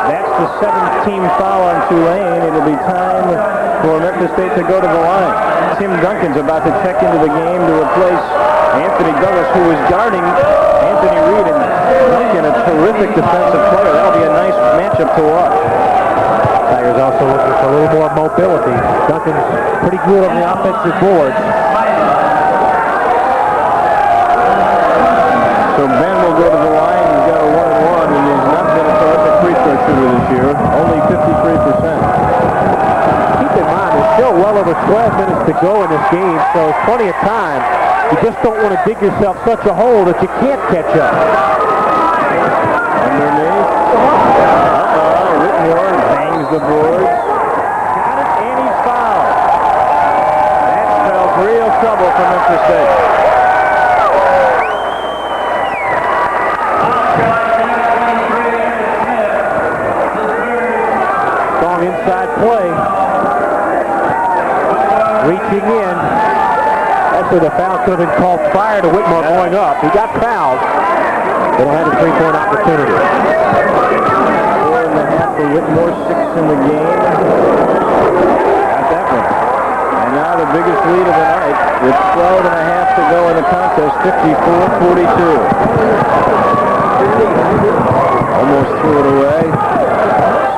That's the 17th foul on Tulane. It'll be time for Memphis State to go to the line. Tim Duncan's about to check into the game to replace Anthony Douglas, who was guarding Anthony Reed. And Duncan, a terrific defensive player. That'll be a nice matchup to watch. Tigers also looking for a little more mobility. Duncan's pretty good on the offensive boards. So Ben will go to the line. He's got a 1-and-1, and he's not been a terrific free throw shooter this year. Only 53%. Keep in mind, there's still well over 12 minutes to go in this game, so there's plenty of time. You just don't want to dig yourself such a hole that you can't catch up. Underneath. Whitmore bangs the boards. Got it, and he's fouled. That spells real trouble for Memphis State. Strong inside play. Reaching in. Actually, the foul could have been called prior to Whitmore going up. He got fouled. They don't have a three-point opportunity. 4.5 for Whitmore, 6 in the game. Got that one. And now the biggest lead of the night with 12.5 to go in the contest, 54-42. Almost threw it away.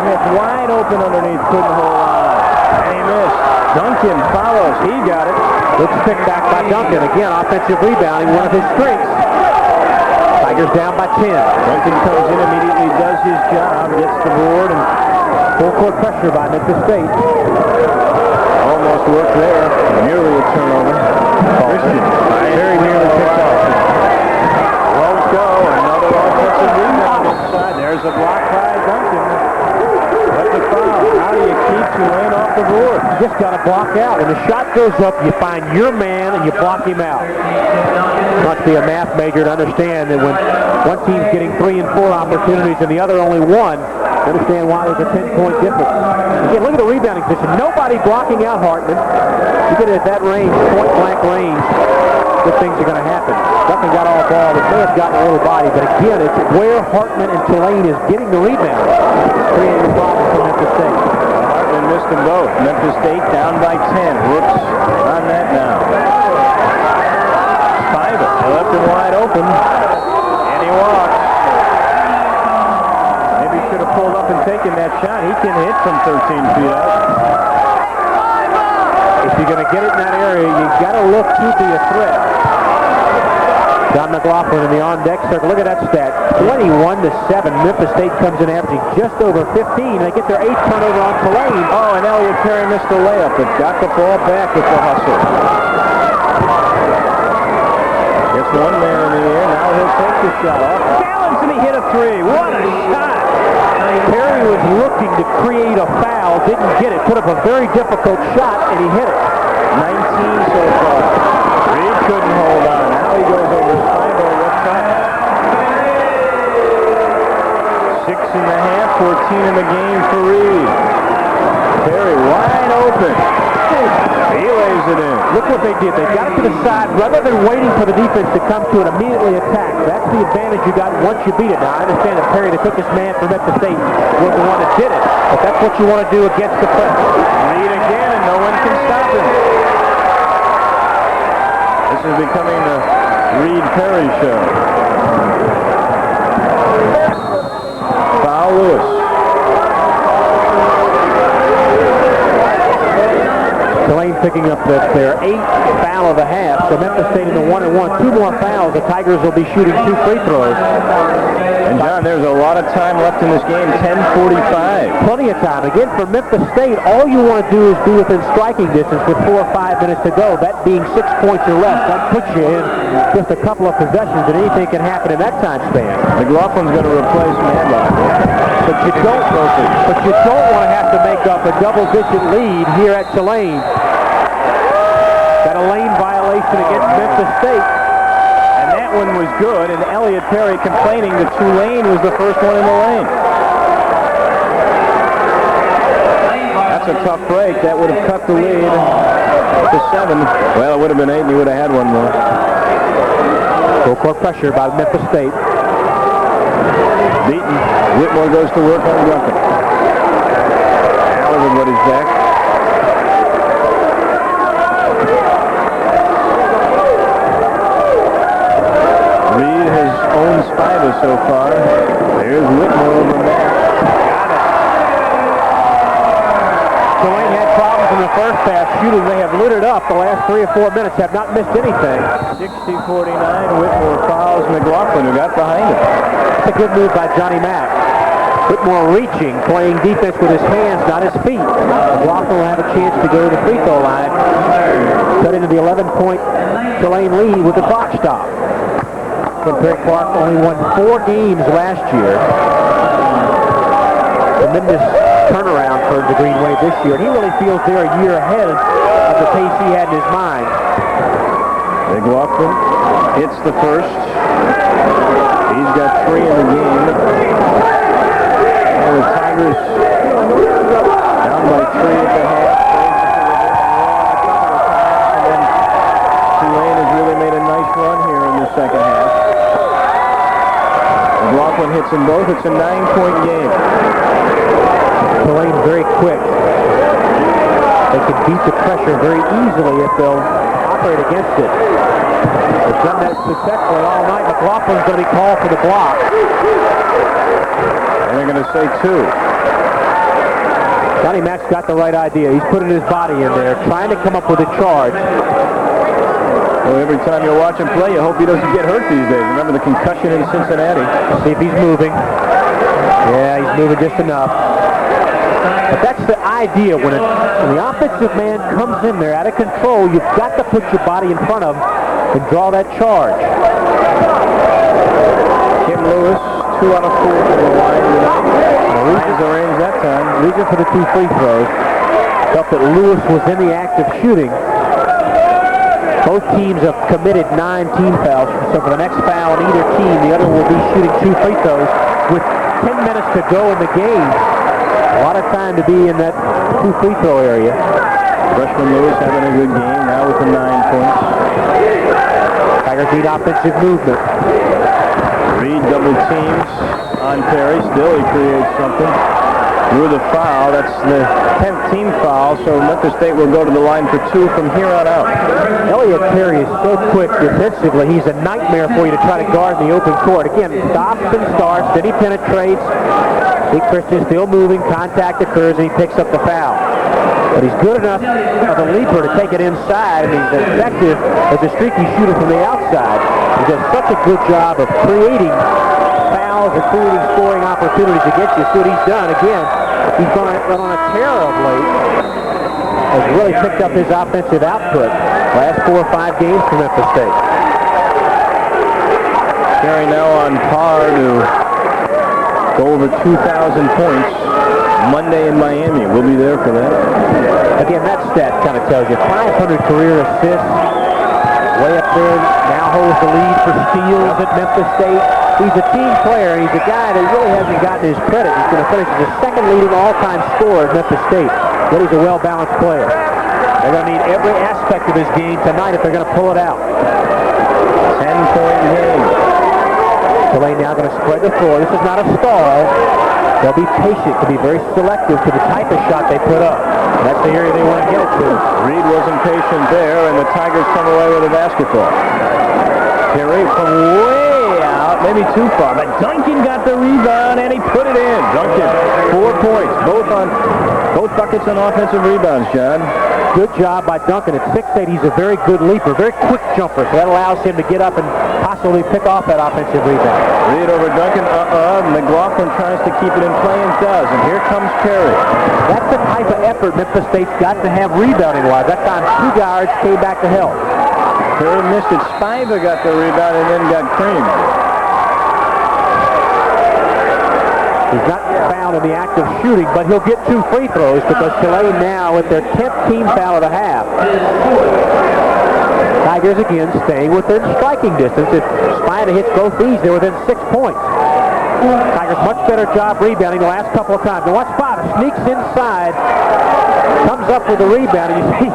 Smith wide open underneath, couldn't hold on. And he missed. Duncan follows. He got it. Looks picked back by Duncan. Again, offensive rebounding, one of his strengths. Tigers down by 10. Duncan comes in, immediately does his job, gets the board, and full court pressure by Memphis State. Almost worked there. Nearly a turnover. Christian very nearly picked off. Won't go. Another offensive rebound inside. There's a block by Duncan. That's a foul. How do you keep Tulane off the board? You just got to block out. When the shot goes up, you find your man and you block him out. Must be a math major to understand that when one team's getting 3 and 4 opportunities and the other only 1, understand why there's a 10-point difference. Again, look at the rebounding position. Nobody blocking out Hartman. You get it at that range, point-blank range, good things are going to happen. Duncan got all ball. It may have gotten a little body, but again, it's where Hartman and Tulane is getting the rebound. Creating a problem for Memphis State. Hartman missed them both. Memphis State down by 10. Rooks on that now. Spiva left him wide open, and he walks. Maybe he should have pulled up and taken that shot. He can hit from 13 feet out. If you're going to get it in that area, you got to look to be a threat. John McLaughlin in the on-deck circle. Look at that stat. 21-7. Memphis State comes in averaging just over 15. They get their 8th turnover on Tulane. Oh, and Elliot Perry missed the layup, but got the ball back with the hustle. Gets one man in the air. Now he'll take the shot off. Balance, and he hit a 3. What a shot! Perry was looking to create a foul. Didn't get it. Put up a very difficult shot, and he hit it. 19 so far. Reed couldn't hold on. Now he goes over Spiva. What's that? 6.5, 14 in the game for Reed. Perry wide open. He lays it in. Look what they did. They got it to the side. Rather than waiting for the defense to come to it, immediately attack. That's the advantage you got once you beat it. Now, I understand that Perry, the quickest man from Memphis State, was the one that did it. But that's what you want to do against the press. Reed again, and no one can stop him. This is becoming the Reed-Perry show. Foul Lewis. Tulane picking up their 8th foul of the half. So Memphis State in the 1-and-1. 2 more fouls. The Tigers will be shooting 2 free throws. And John, there's a lot of time left in this game. 10:45. Plenty of time. Again, for Memphis State, all you want to do is be within striking distance with 4 or 5 minutes to go. That being 6 points or less. That puts you in just a couple of possessions, and anything can happen in that time span. McLaughlin's going to replace Madlock. But you don't want to have to make up a double-digit lead here at Tulane. Got a lane violation against Memphis State. And that one was good, and Elliot Perry complaining that Tulane was the first one in the lane. tough break. That would have cut the lead to 7. Well, it would have been 8, and he would have had one more. Full court pressure by Memphis State. Beaten. Whitmore goes to work on Duncan. Now everybody's back. Reed has owned Spiva so far. There's Whitmore over there. Got it. Tulane had problems in the first half shooting. They have lit it up the last 3 or 4 minutes, have not missed anything. 60-49. Whitmore fouls McLaughlin, who got behind him. That's a good move by Johnny Mack. Whitmore reaching, playing defense with his hands, not his feet. McLaughlin will have a chance to go to the free throw line. Cut into the 11-point Tulane lead with the clock stop. Perry Clark only won 4 games last year. Tremendous turnaround for the Green Wave this year. And he really feels they're a year ahead of the pace he had in his mind. McLaughlin hits the first. He's got 3 in the game. And the Tigers down by 3 at the half. And then Tulane has really made a nice run here in the second half. McLaughlin hits them both. It's a 9-point game. Tulane very quick. They can beat the pressure very easily if they'll operate against it. They've done that successfully all night. McLaughlin's going to be called for the block. And they're going to say 2. Johnny Mack's got the right idea. He's putting his body in there, trying to come up with a charge. Well, every time you watch him play, you hope he doesn't get hurt these days. Remember the concussion in Cincinnati. See if he's moving. Yeah, he's moving just enough. But that's the idea. When the offensive man comes in there out of control, you've got to put your body in front of him and draw that charge. Kim Lewis, 2 out of 4 from the line tonight. Lewis the range that time. Reason for the 2 free throws. Felt that Lewis was in the act of shooting. Both teams have committed 9 team fouls. So for the next foul on either team, the other will be shooting 2 free throws with 10 minutes to go in the game. A lot of time to be in that 2 free throw area. Freshman Lewis having a good game now with the 9 points. Tigers need offensive movement. Reed double teams on Perry. Still he creates something. With a foul, that's the 10th team foul, so Memphis State will go to the line for 2 from here on out. Elliot Perry is so quick defensively. He's a nightmare for you to try to guard in the open court. Again, stops and starts, then he penetrates. Big Christian still moving, contact occurs, and he picks up the foul. But he's good enough of a leaper to take it inside, and he's effective as a streaky shooter from the outside. He does such a good job of creating fouls and creating scoring opportunities against you. So what he's done, again, he's gone on a tear of late. Has really picked up his offensive output last 4 or 5 games for Memphis State. Perry now on par to go over 2,000 points Monday in Miami. We'll be there for that. Again, that stat kind of tells you 500 career assists, way up there, now holds the lead for steals at Memphis State. He's a team player, and he's a guy that really hasn't gotten his credit. He's going to finish as the 2nd leading all-time scorer at Memphis State. But he's a well-balanced player. They're going to need every aspect of his game tonight if they're going to pull it out. 10-point game. Tulane now going to spread the floor. This is not a stall. They'll be patient to be very selective to the type of shot they put up. And that's the area they want to get it to. Reed wasn't patient there, and the Tigers come away with a basketball. Perry from way out, maybe too far, but Duncan got the rebound, and he put it in. Duncan, 4 points, both buckets on offensive rebounds, John. Good job by Duncan. At 6'8", he's a very good leaper, very quick jumper, so that allows him to get up and possibly pick off that offensive rebound. Reed over Duncan, McLaughlin tries to keep it in play and does, and here comes Perry. That's the type of effort Memphis State's got to have rebounding-wise. That time 2 guards came back to help. Perry missed it. Spiva got the rebound and then got creamed. He's not fouled in the act of shooting, but he'll get 2 free throws because Tulane now with their 10th team foul of the half. Tigers again staying within striking distance. If Spiva hits both these, they're within 6 points. Tigers much better job rebounding the last couple of times. Now watch Spiva sneaks inside, comes up with a rebound, and you see,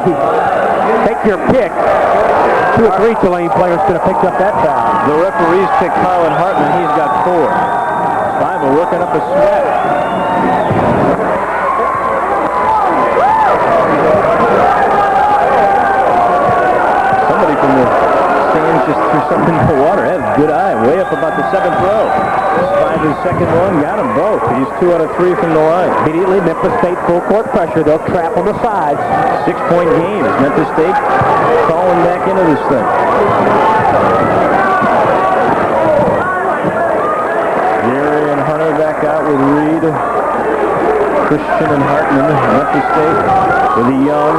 take your pick. 2 or 3 Tulane players could have picked up that foul. The referees picked Carlin Hartman. He's got 4. Spiva working up a sweat. Somebody from the stands just threw something in the water. That's a good eye. Way up about the 7th row. Spiva's second one. Got them both. He's 2 out of 3 from the line. Immediately, Memphis State full court pressure. They'll trap on the sides. 6-point game as Memphis State falling back into this thing. Gary and Hunter back out with Reed, Christian and Hartman. Memphis State with the Young,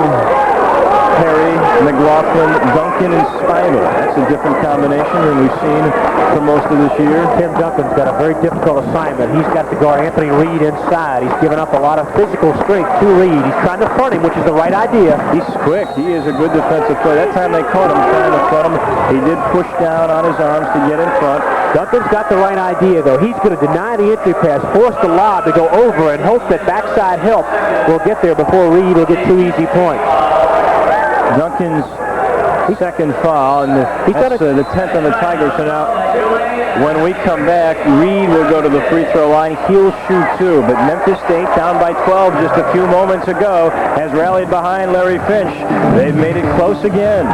Perry, McLaughlin, Duncan, and Spiva. That's a different combination than we've seen for most of this year. Tim Duncan's got a very difficult assignment. He's got to guard Anthony Reed inside. He's given up a lot of physical strength to Reed. He's trying to front him, which is the right idea. He's quick. He is a good defensive player. That time they caught him trying to front him. He did push down on his arms to get in front. Duncan's got the right idea, though. He's going to deny the entry pass, force the lob to go over, and hope that backside help will get there before Reed will get 2 easy points. Duncan's second foul, and that's the 10th on the Tigers. So now, when we come back, Reed will go to the free throw line. He'll shoot 2, but Memphis State, down by 12 just a few moments ago, has rallied behind Larry Finch. They've made it close again.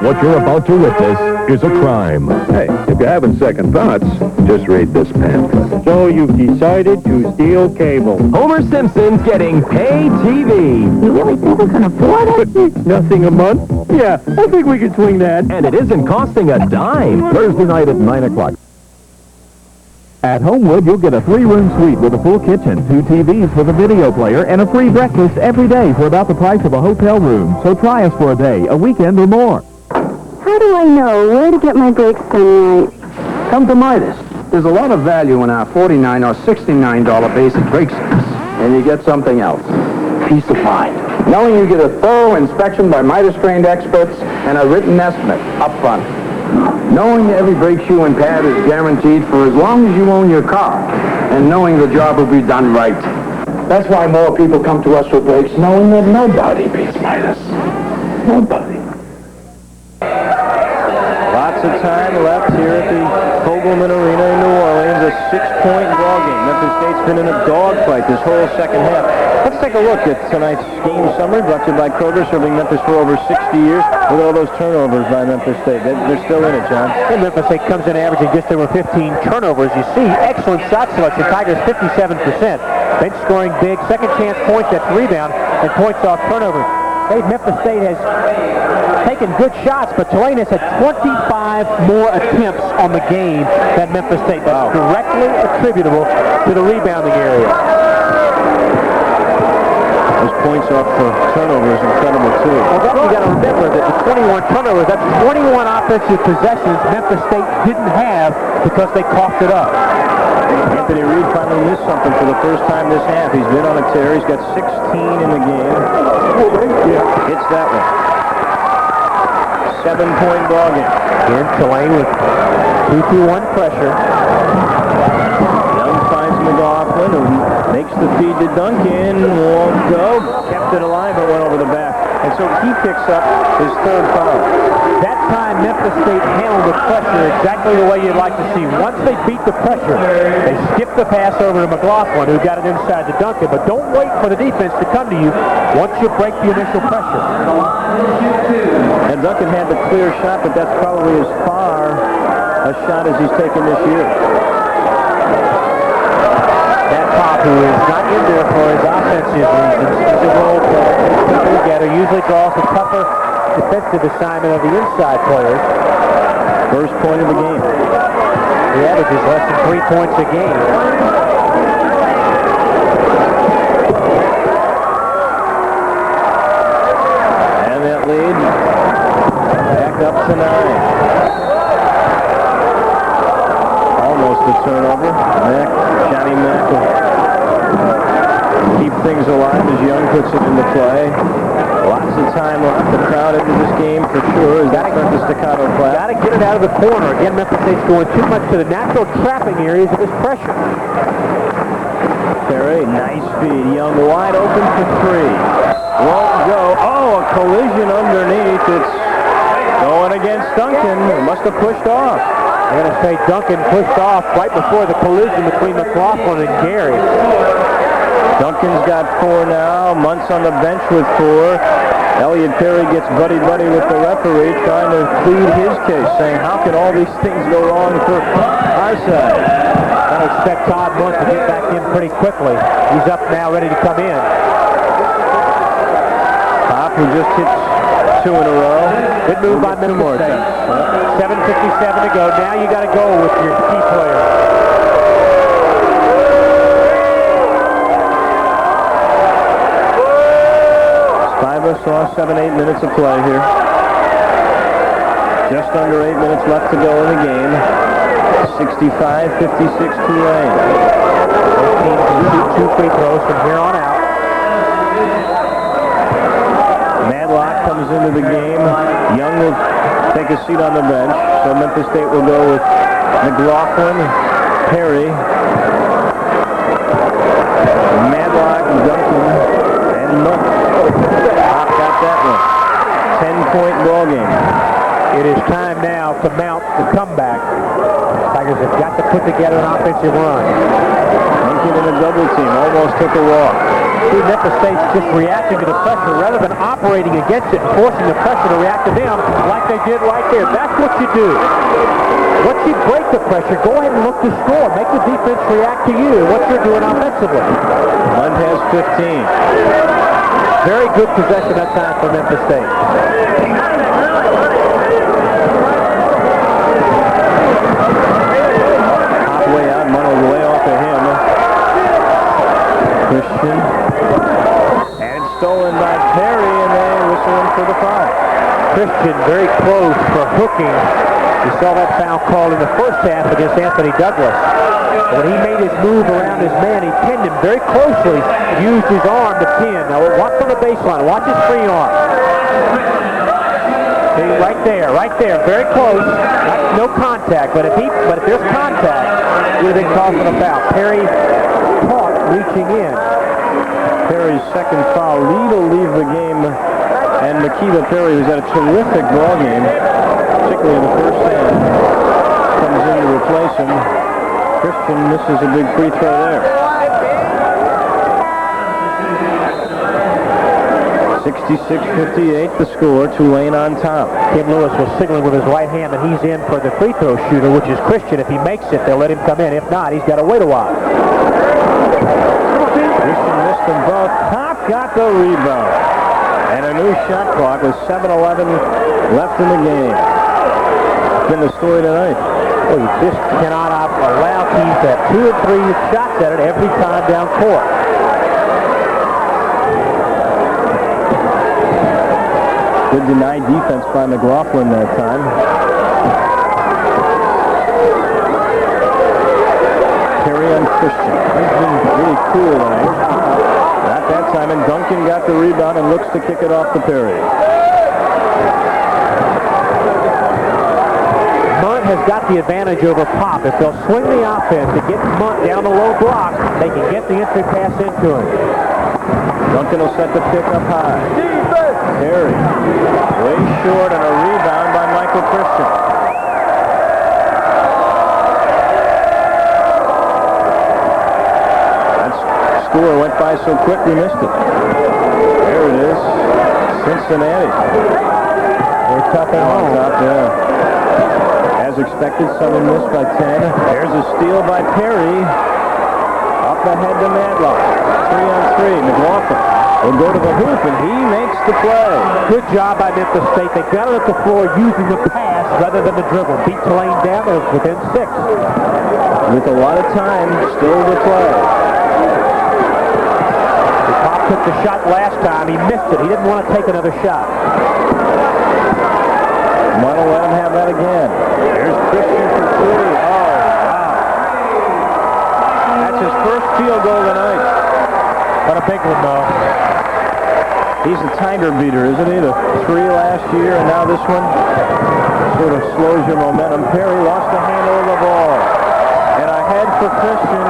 What you're about to witness is a crime. Hey, if you're having second thoughts, just read this pamphlet. So you've decided to steal cable. Homer Simpson's getting pay TV. You really think we can afford it? Nothing a month? Yeah, I think we can swing that. And it isn't costing a dime. Thursday night at 9 o'clock. At Homewood, you'll get a 3-room suite with a full kitchen, 2 TVs with a video player, and a free breakfast every day for about the price of a hotel room. So try us for a day, a weekend, or more. How do I know where to get my brakes done right? Come to Midas. There's a lot of value in our $49 or $69 basic brake sets. And you get something else. Peace of mind. Knowing you get a thorough inspection by Midas-trained experts and a written estimate up front. Knowing every brake shoe and pad is guaranteed for as long as you own your car. And knowing the job will be done right. That's why more people come to us for brakes, knowing that nobody beats Midas. Nobody. Lots of time left here at the Fogelman Arena in New Orleans. A 6-point ball game. Memphis State's been in a dogfight this whole second half. Let's take a look at tonight's game summary brought to you by Kroger, serving Memphis for over 60 years. Look at all those turnovers by Memphis State. They're still in it, John. And Memphis State comes in averaging just over 15 turnovers. You see, excellent shot selection. Tigers 57%. Bench scoring big. Second chance points at the rebound and points off turnover. Hey, Memphis State has taken good shots, but Tulane has had 25 more attempts on the game than Memphis State. That's directly attributable to the rebounding area. Those points off for turnovers incredible, too. Well, you got to remember that the 21 turnovers, that's 21 offensive possessions Memphis State didn't have because they coughed it up. Anthony Reed finally missed something for the first time this half. He's been on a tear. He's got 16 in the game. Hits that one. 7-point ball game. Again, Tulane with 2-2-1 pressure. Young finds McLaughlin, who makes the feed to Duncan. Won't go. Kept it alive, but went over the back. And so he picks up his 3rd foul. That time, Memphis State handled the pressure exactly the way you'd like to see. Once they beat the pressure, they skip the pass over to McLaughlin, who got it inside to Duncan. But don't wait for the defense to come to you once you break the initial pressure. And Duncan had the clear shot, but that's probably as far a shot as he's taken this year. That Pop, who is not in there for his offensive reasons, he's a role player. Together usually draws the tougher defensive assignment of the inside players. First point of the game. He averages less than 3 points a game. And that lead back up to 9. Almost a turnover. Johnny Mack will keep things alive as Young puts it into play. Lots of time left. The crowd into this game for sure. Is that the staccato clap? Got to get it out of the corner. Again, Memphis State's going too much to the natural trapping areas of this pressure. Perry, nice feed. Young wide open for three. Won't go. Oh, a collision underneath. It's going against Duncan. It must have pushed off. I'm going to say Duncan pushed off right before the collision between McLaughlin and Gary. Duncan's got 4 now. Mundt's on the bench with 4. Elliot Perry gets buddy-buddy with the referee trying to plead his case, saying, how can all these things go wrong for our side? I expect Todd Mundt to get back in pretty quickly. He's up now, ready to come in. Pop, who just hit 2 in a row. Good move by Memphis State. 7:57 to go. Now you got to go with your key player. Spiva saw 7-8 minutes of play here. Just under 8 minutes left to go in the game. 65-56 Tulane. Both teams can shoot 2 free throws from here on out. Madlock comes into the game. Young will take a seat on the bench. So Memphis State will go with McLaughlin, Perry, Madlock, Duncan, and Mundt. Pop got that one. 10-point ball game. It is time now for Mount to come back. Tigers have got to put together an offensive run. Duncan in a double team. Almost took a walk. See, Memphis State's just reacting to the pressure rather than operating against it and forcing the pressure to react to them like they did right there. That's what you do. Once you break the pressure, go ahead and look to score. Make the defense react to you and what you're doing offensively. Mundt has 15. Very good possession that time for Memphis State. Way out, Mundt will lay off of him. Christian. And stolen by Perry, and they whistle him for the foul. Christian very close for hooking. You saw that foul called in the first half against Anthony Douglas. When he made his move around his man, he pinned him very closely, used his arm to pin. Now watch on the baseline, watch his free arm. See, right there, very close. No contact, but if there's contact, you'd have been called for the foul. Perry caught reaching in. Perry's second foul. Lead will leave the game, and Makiba Perry, who's had a terrific ball game, particularly in the first half, comes in to replace him. Christian misses a big free throw there. 66-58 the score. Tulane on top. Kim Lewis was signaling with his right hand that he's in for the free throw shooter, which is Christian. If he makes it, they'll let him come in. If not, he's got to wait a while. Christian missed them both. Pop got the rebound. And a new shot clock with 7:11 left in the game. It's been the story tonight. Well, you just cannot allow teams to have 2 or 3 shots at it every time down court. Good denied defense by McLaughlin that time. Perry on Christian. He's been really cool tonight. Not that time, and Duncan got the rebound and looks to kick it off to Perry. Mundt has got the advantage over Pop. If they'll swing the offense to get Mundt down the low block, they can get the entry pass into him. Duncan will set the pick up high. Perry, way short, and a rebound by Michael Christian. That score went by so quick we missed it. There it is. Cincinnati. They're tough at home. Top, yeah. As expected, Southern missed by 10. There's a steal by Perry. Up ahead to Madlock. 3-on-3. McLaughlin will go to the hoop, and he makes the play. Good job by Memphis State. They got it at the floor using the pass rather than the dribble. Beat Tulane down. It was within 6. With a lot of time still to play. Pop took the shot last time. He missed it. He didn't want to take another shot. Might let him have that again. Here's Christian for 3. Oh, wow. That's his first field goal tonight. What a big one, though. He's a Tiger beater, isn't he? The 3 last year, and now this one sort of slows your momentum. Perry lost the handle of the ball. And ahead for Christian.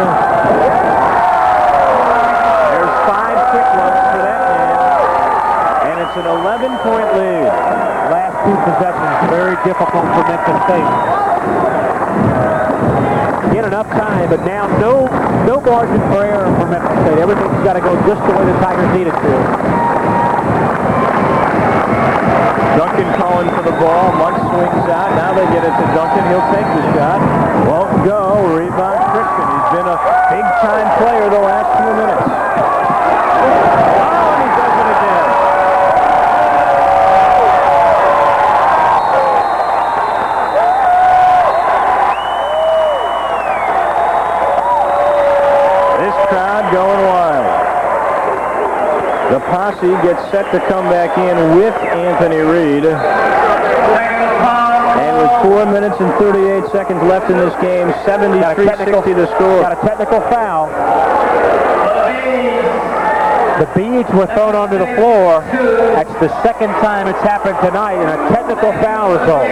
difficult for Memphis State. Get enough time, but now no margin for error for Memphis State. Everything's got to go just the way the Tigers need it to. Duncan calling for the ball. Mundt swings out. Now they get it to Duncan. He'll take the shot. Won't go. Rebound Christian. He's been a big-time player the last few minutes. Oh, and he does it again. This crowd going wild. The posse gets set to come back in with Anthony Reed. And with 4 minutes and 38 seconds left in this game, 73-60 to score. Got a technical foul. The beads were thrown onto the floor. That's the second time it's happened tonight, and a technical foul result.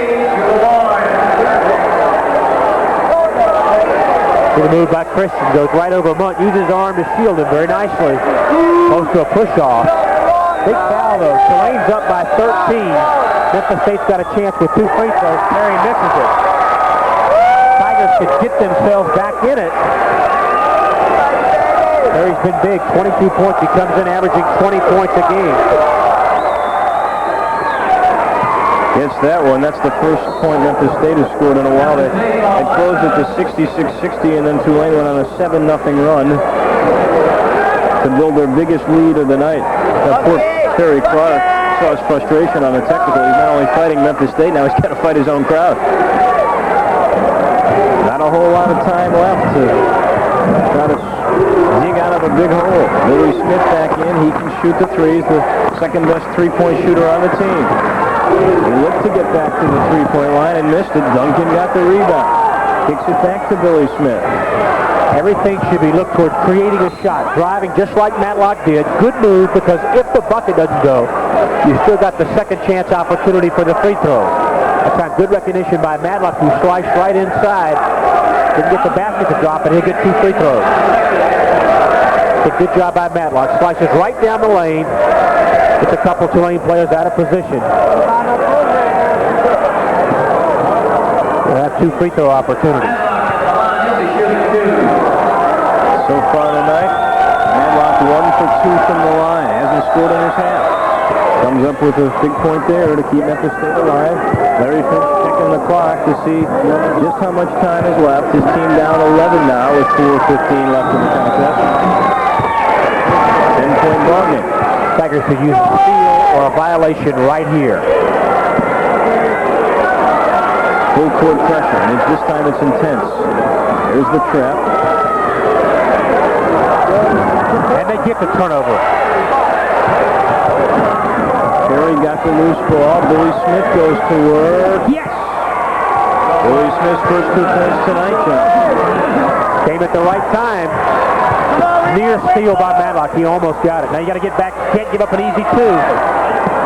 Good move by Christian. Goes right over Mundt. Uses his arm to shield him very nicely. Close to a push-off. Big foul, though. Tulane's up by 13. Memphis State's got a chance with 2 free throws. Perry misses it. Tigers could get themselves back in it. Perry's been big. 22 points. He comes in averaging 20 points a game. Gets that one. That's the first point Memphis State has scored in a while. They closed it to 66-60, and then Tulane went on a 7-0 run to build their biggest lead of the night. Poor Terry Clark saw his frustration on the technical. He's not only fighting Memphis State, now he's got to fight his own crowd. Not a whole lot of time left to try to dig out of a big hole. Billy Smith back in. He can shoot the threes, the second best three-point shooter on the team. He looked to get back to the three-point line and missed it. Duncan got the rebound. Kicks it back to Billy Smith. Everything should be looked toward creating a shot, driving just like Madlock did. Good move, because if the bucket doesn't go, you still got the second chance opportunity for the free throw. That's time good recognition by Madlock, who sliced right inside. Didn't get the basket to drop, and he'll get 2 free throws. Good job by Madlock. Slices right down the lane. It's a couple Tulane players out of position. We'll have 2 free throw opportunities. So far tonight, Madlock 1 for 2 from the line. Hasn't scored in his half. Comes up with a big point there to keep Memphis State alive. Larry Finch checking the clock to see just how much time is left. His team down 11 now with 4:15 left in the contest. 10-point ball game. Tigers could use a steal or a violation right here. Full court pressure, and this time it's intense. There's the trap. And they get the turnover. Perry got the loose ball. Billy Smith goes to work. Yes! Billy Smith's first 2 points tonight, John. Came at the right time. Near steal by Madlock. He almost got it. Now you got to get back. Can't give up an easy 2.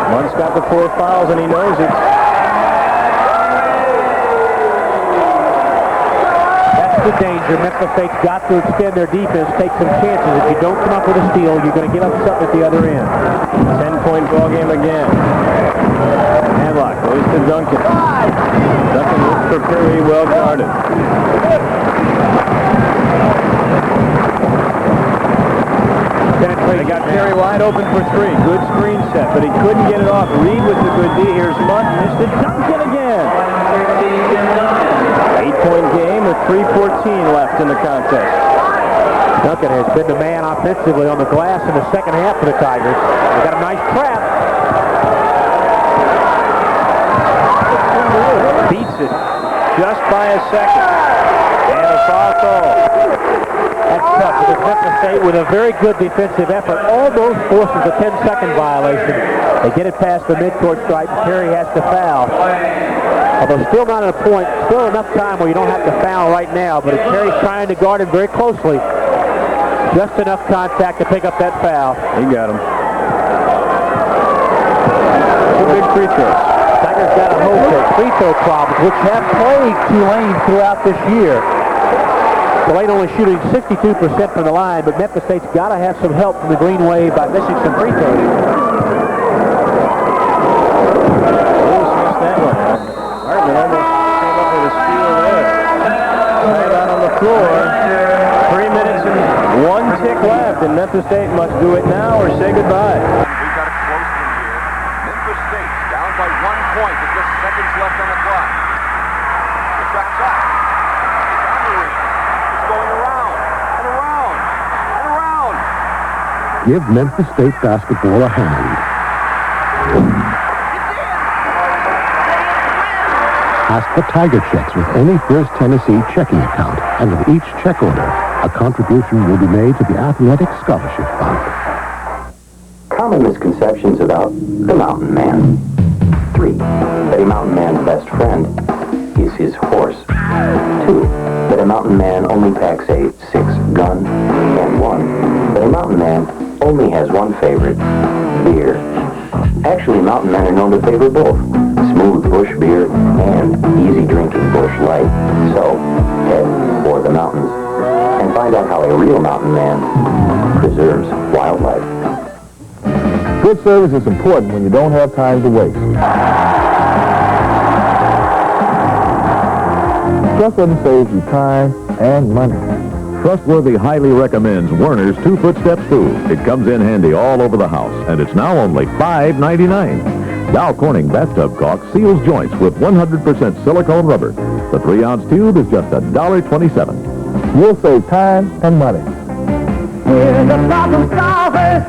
Mundt's got the 4 fouls, and he knows it. That's the danger. Memphis State's got to extend their defense, take some chances. If you don't come up with a steal, you're going to give up something at the other end. 10-point ball game again. Madlock goes to Duncan. Duncan looks for Perry, well guarded. They got Perry wide open for 3. Good screen set, but he couldn't get it off. Reed with the good D. Here's Mundt. Missed it. Duncan again. 8-point game with 3:14 left in the contest. Duncan has been the man offensively on the glass in the second half for the Tigers. They got a nice trap. Beats it just by a second. And a foul call. That's tough, because Memphis State, with a very good defensive effort, almost forces a 10-second violation. They get it past the midcourt stripe, and Perry has to foul. Although still not at a point, still enough time where you don't have to foul right now, but Perry's trying to guard him very closely. Just enough contact to pick up that foul. He got him. 2 big free throws. Tigers got a hold of free throw problems, which have plagued Tulane throughout this year. Tulane only shooting 62% from the line, but Memphis State's got to have some help from the Green Wave by missing some free throws. Lewis missed that one. floor. 3 minutes and 1 tick left, and Memphis State must do it now or say goodbye. We've got a close one here. Memphis State down by 1 point with just seconds left on the clock. The shot's up. It's on the ring. It's going around and around and around. Give Memphis State basketball a hand. Ask for Tiger checks with any First Tennessee checking account, and with each check order, a contribution will be made to the Athletic Scholarship Fund. Common misconceptions about the mountain man. 3, that a mountain man's best friend is his horse. 2, that a mountain man only packs a 6-gun. And 1, that a mountain man only has one favorite, beer. Actually, mountain men are known to favor both smooth bush beer and easy drinking bush light. So, head for the mountains and find out how a real mountain man preserves wildlife. Good service is important when you don't have time to waste. Trustworthy saves you time and money. Trustworthy highly recommends Werner's 2-foot-step stool. It comes in handy all over the house, and it's now only $5.99. Dow Corning bathtub caulk seals joints with 100% silicone rubber. The 3-ounce tube is just $1.27. You'll save time and money. We're the problem solvers.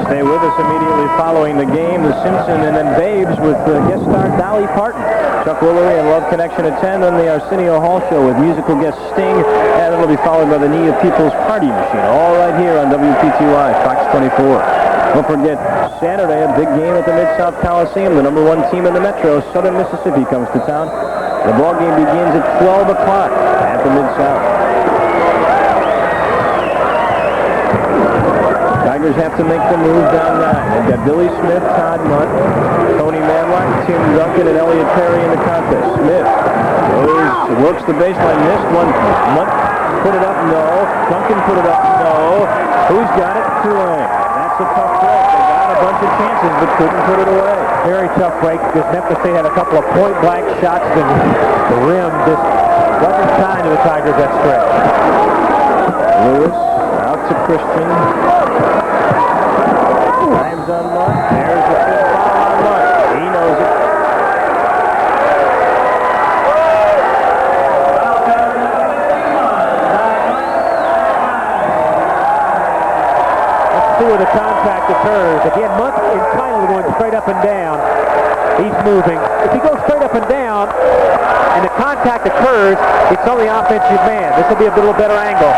Stay with us immediately following the game. The Simpson and then Babes with guest star Dolly Parton. Chuck Woolery and Love Connection at 10. Then the Arsenio Hall Show with musical guest Sting. And it'll be followed by the Knee of People's Party Machine. All right here on WPTY, Fox 24. Don't forget, Saturday, a big game at the Mid-South Coliseum. The #1 team in the Metro, Southern Mississippi, comes to town. The ball game begins at 12 o'clock at the Mid-South. Tigers have to make the move down 9. They've got Billy Smith, Todd Mundt, Tony Madlock, Tim Duncan, and Elliot Perry in the contest. Smith works the baseline, missed one. Mundt put it up, no. Duncan put it up, no. Who's got it? Tulane. That's a tough break. They got a bunch of chances, but couldn't put it away. Very tough break because Memphis State had a couple of point-blank shots and the rim just wasn't kind to the Tigers that stretch. Lewis out to Christian. Time's on Mundt. There's the fifth foul on Mundt. He knows it. Let's see where the contact occurs. Again, Mundt entitled to going straight up and down. He's moving. If he goes straight up and down and the contact occurs, it's on the offensive man. This will be a little better angle.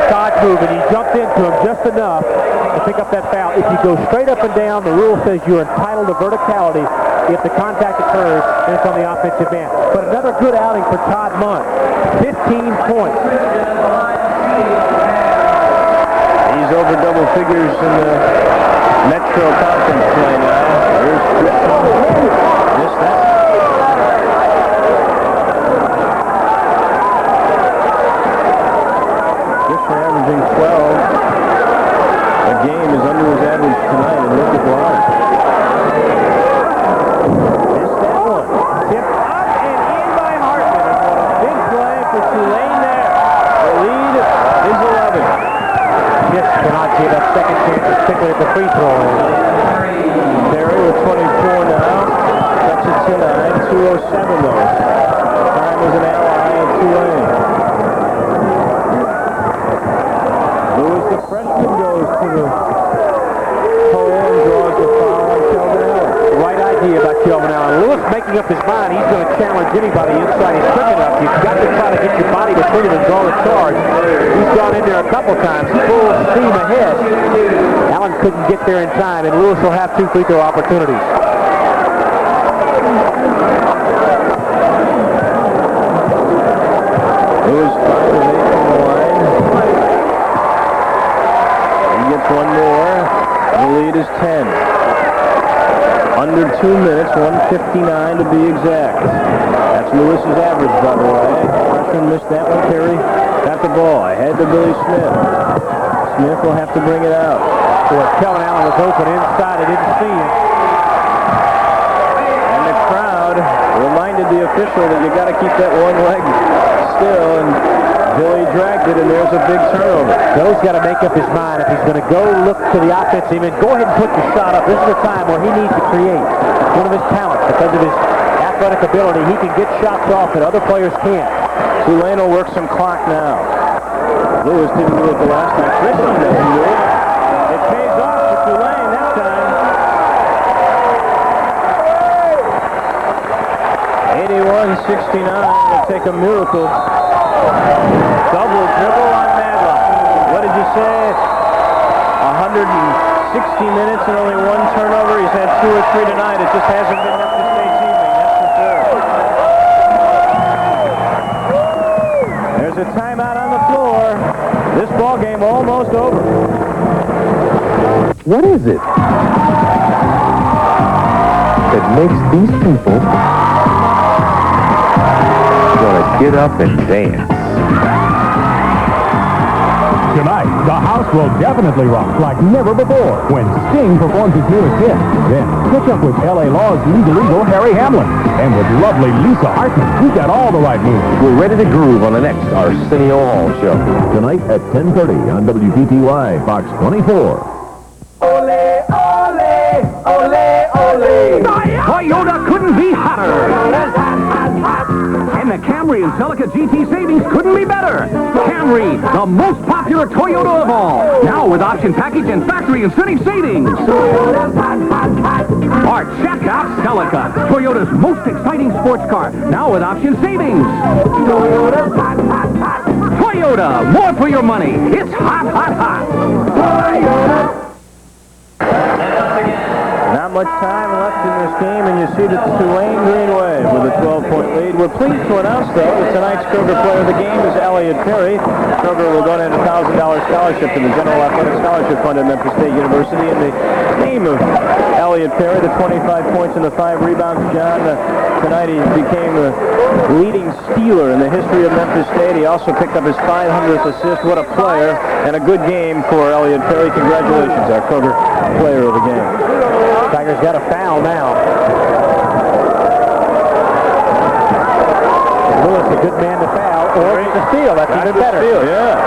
Todd's moving. He jumped into him just enough to pick up that foul. If you go straight up and down, the rule says you're entitled to verticality. If the contact occurs, then it's on the offensive man. But another good outing for Todd Mundt. 15 points. He's over double figures in the Metro Conference play now. Here's Christian. Missed that. Averaging 12 a game is under his average tonight, and look at why. Missed that one. Tipped up and in by Hartman. And what a big play for Tulane there. The lead is 11. Just cannot get that second chance, particularly at the free throw. Perry with 24 now. Cuts it tonight. 2:07 though. Time is an ally of Tulane. Lewis, the freshman, goes to the hole and draws the foul on Kelvin Allen. Right idea about Kelvin Allen. Lewis making up his mind. He's going to challenge anybody inside. He's quick enough. You've got to try to get your body between him and draw the charge. He's gone in there a couple times, full steam ahead. Allen couldn't get there in time, and Lewis will have 2 free throw opportunities. Lewis 5 of 8 from the line. Gets one more. The lead is 10. Under 2 minutes, 1:59 to be exact. That's Lewis's average, by the way. Freshman missed that one. Perry got the ball. Ahead to Billy Smith. Smith will have to bring it out. Boy, Kelvin Allen was open inside. I didn't see him. And the crowd reminded the official that you got to keep that one leg still, and Billy dragged it, and there's a big turnover. Bill's got to make up his mind if he's going to go look to the offensive end. Go ahead and put the shot up. This is a time where he needs to create. It's one of his talents because of his athletic ability. He can get shots off that other players can't. Tulane will work some clock now. Lewis didn't do it the last time. Christian doesn't do it. It pays off for Tulane that time. 81-69. It'll take a miracle. Double dribble on Madlock. What did you say? 160 minutes and only one turnover. He's had 2 or 3 tonight. It just hasn't been Memphis State's evening. That's for sure. There's a timeout on the floor. This ball game almost over. What is it that makes these people want to get up and dance? Tonight, the house will definitely rock like never before when Sting performs his newest hit. Then, catch up with L.A. Law's legal eagle, Harry Hamlin. And with lovely Lisa Hartman, we got all the right moves. We're ready to groove on the next Arsenio Hall show. Tonight at 10:30 on WPTY, Fox 24. Ole, ole, ole, ole. Toyota couldn't be hotter. And the Camry and Celica GT savings couldn't be better. Camry, the most popular Toyota of all. Now with option package and factory incentive savings. Or check out Celica, Toyota's most exciting sports car. Now with option savings. Toyota, more for your money. It's hot, hot, hot. Toyota. Not much time left in this game, and you see the Tulane Green Wave with a 12-point lead. We're pleased to announce, though, that tonight's Kroger player of the game is Elliot Perry. Kroger will donate a $1,000 scholarship to the General Athletic Scholarship Fund at Memphis State University. In the name of Elliot Perry, the 25 points and the 5 rebounds, John, tonight he became the leading stealer in the history of Memphis State. He also picked up his 500th assist. What a player, and a good game for Elliot Perry. Congratulations, our Kroger player of the game. Tigers got a foul now. Lewis, a good man to foul, or get the steal. That's even better. Steal, yeah.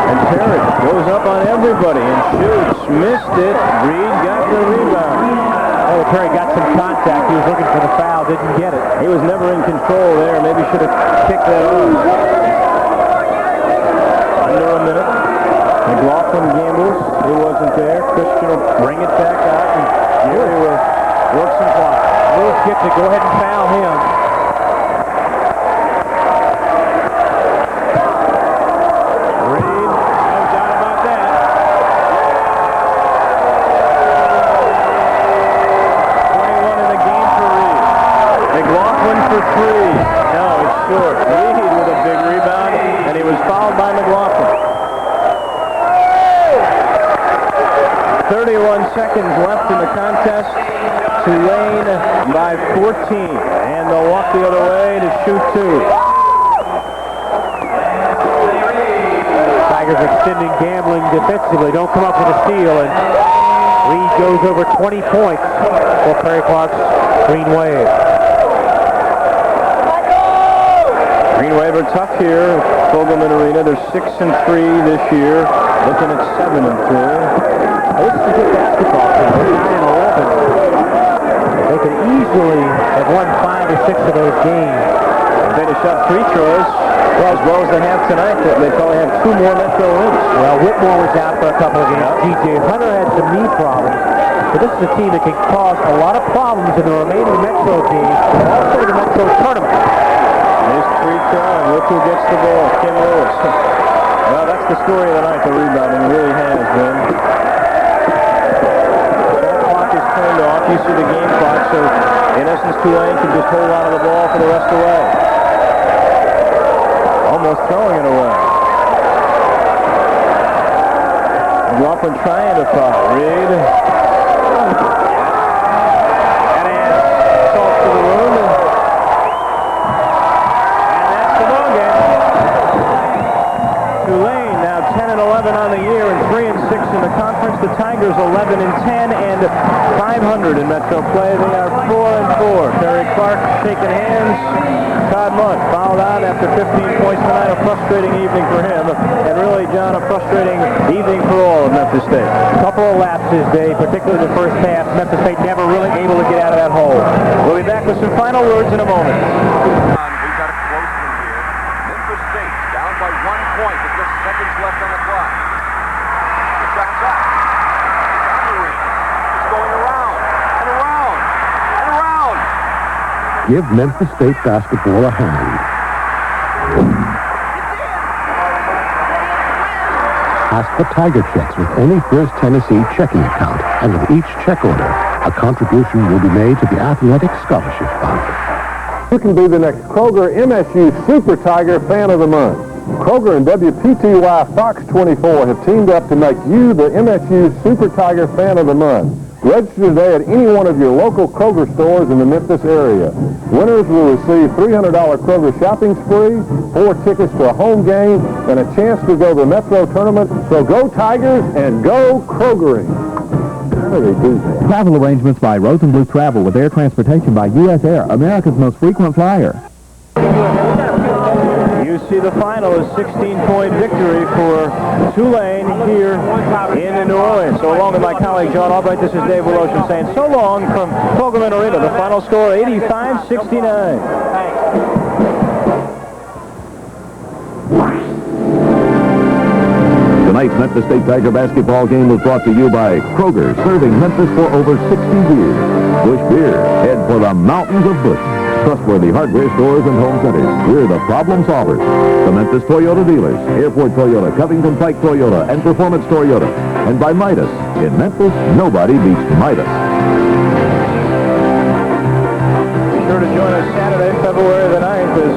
And Perry goes up on everybody and shoots. Missed it. Reed got the rebound. Oh, Perry got some contact. He was looking for the foul, didn't get it. He was never in control there. Maybe should have kicked that off. Under a minute. McLaughlin gambles. He wasn't there. Christian will bring it back out. And Perry will work some clock. Lewis gets it. Go ahead and foul him. Reed, no doubt about that. 21 in the game for Reed. McLaughlin for 3. No, it's short. Reed with a big rebound, and he was fouled by McLaughlin. 31 seconds left in the contest. Tulane by 14, and they'll walk the other way to shoot 2. Tigers extending gambling defensively. Don't come up with a steal, and Reed goes over 20 points for Perry Clark's Green Wave. Green Wave are tough here at Fogelman Arena. They're 6-3 this year, looking at 7-3. This is a good basketball team. They're 9-11. They could easily have won 5 or 6 of those games. If they'd have shot free throws, well, as well as they have tonight, they probably have 2 more Metro wins. Well, Whitmore was out for a couple of games. G.J. Hunter had some knee problems. But this is a team that can cause a lot of problems in the remaining Metro teams, but also the Metro tournament. Missed free throw, and look who gets the ball, Kim Lewis. Well, that's the story of the night, the rebounding. It really has been. Turned off. You see the game clock, so in essence Tulane can just hold on to the ball for the rest of the way. Almost throwing it away. McLaughlin trying to foul. Reed. And adds salt to the wound. And that's the ball game. Tulane now 10-11 on the year and 3-6 in the conference. The Tigers 11-10 and 500 in Metro play. They are 4-4. Terry Clark shaking hands. Todd Mundt fouled out after 15 points tonight. A frustrating evening for him. And really, John, a frustrating evening for all of Memphis State. A couple of lapses, Dave, particularly the first half. Memphis State never really able to get out of that hole. We'll be back with some final words in a moment. We've got a close one here. Memphis State down by 1 point with just seconds left on the clock. The track's up. It's on the ring. It's going around and around and around. Give Memphis State basketball a hand. Ask for Tiger checks with any First Tennessee checking account, and with each check order, a contribution will be made to the Athletic Scholarship Fund. You can be the next Kroger MSU Super Tiger Fan of the Month. Kroger and WPTY Fox 24 have teamed up to make you the MSU Super Tiger Fan of the Month. Register today at any one of your local Kroger stores in the Memphis area. Winners will receive $300 Kroger shopping spree, 4 tickets to a home game, and a chance to go to the Metro Tournament. So go Tigers and go Krogering. How do they do that? Travel arrangements by Rose and Blue Travel with air transportation by U.S. Air, America's most frequent flyer. You see the final is 16-point victory for Tulane here in New Orleans. So along with my colleague John Albright, this is Dave Wiloshin saying so long from Fogelman Arena. The final score 85-69. Tonight's Memphis State Tiger basketball game was brought to you by Kroger, serving Memphis for over 60 years. Bush Beer, head for the mountains of Bush. Trustworthy hardware stores and home centers. We're the problem solvers. The Memphis Toyota dealers, Airport Toyota, Covington Pike Toyota, and Performance Toyota. And by Midas. In Memphis, nobody beats Midas. Be sure to join us Saturday, February the 9th, as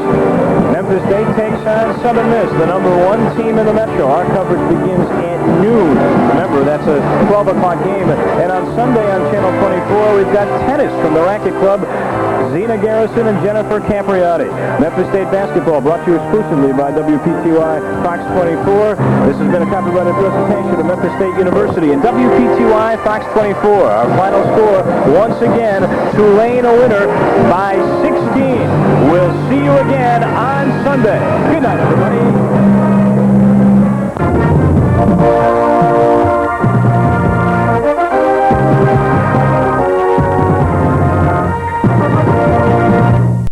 Memphis State takes on Southern Miss, the #1 team in the Metro. Our coverage begins at noon. Remember, that's a 12 o'clock game. And on Sunday on Channel 24, we've got tennis from the Racket Club. Zena Garrison and Jennifer Capriati. Memphis State basketball brought to you exclusively by WPTY Fox 24. This has been a copyrighted presentation of Memphis State University and WPTY Fox 24. Our final score, once again, Tulane a winner by 16. We'll see you again on Sunday. Good night, everybody.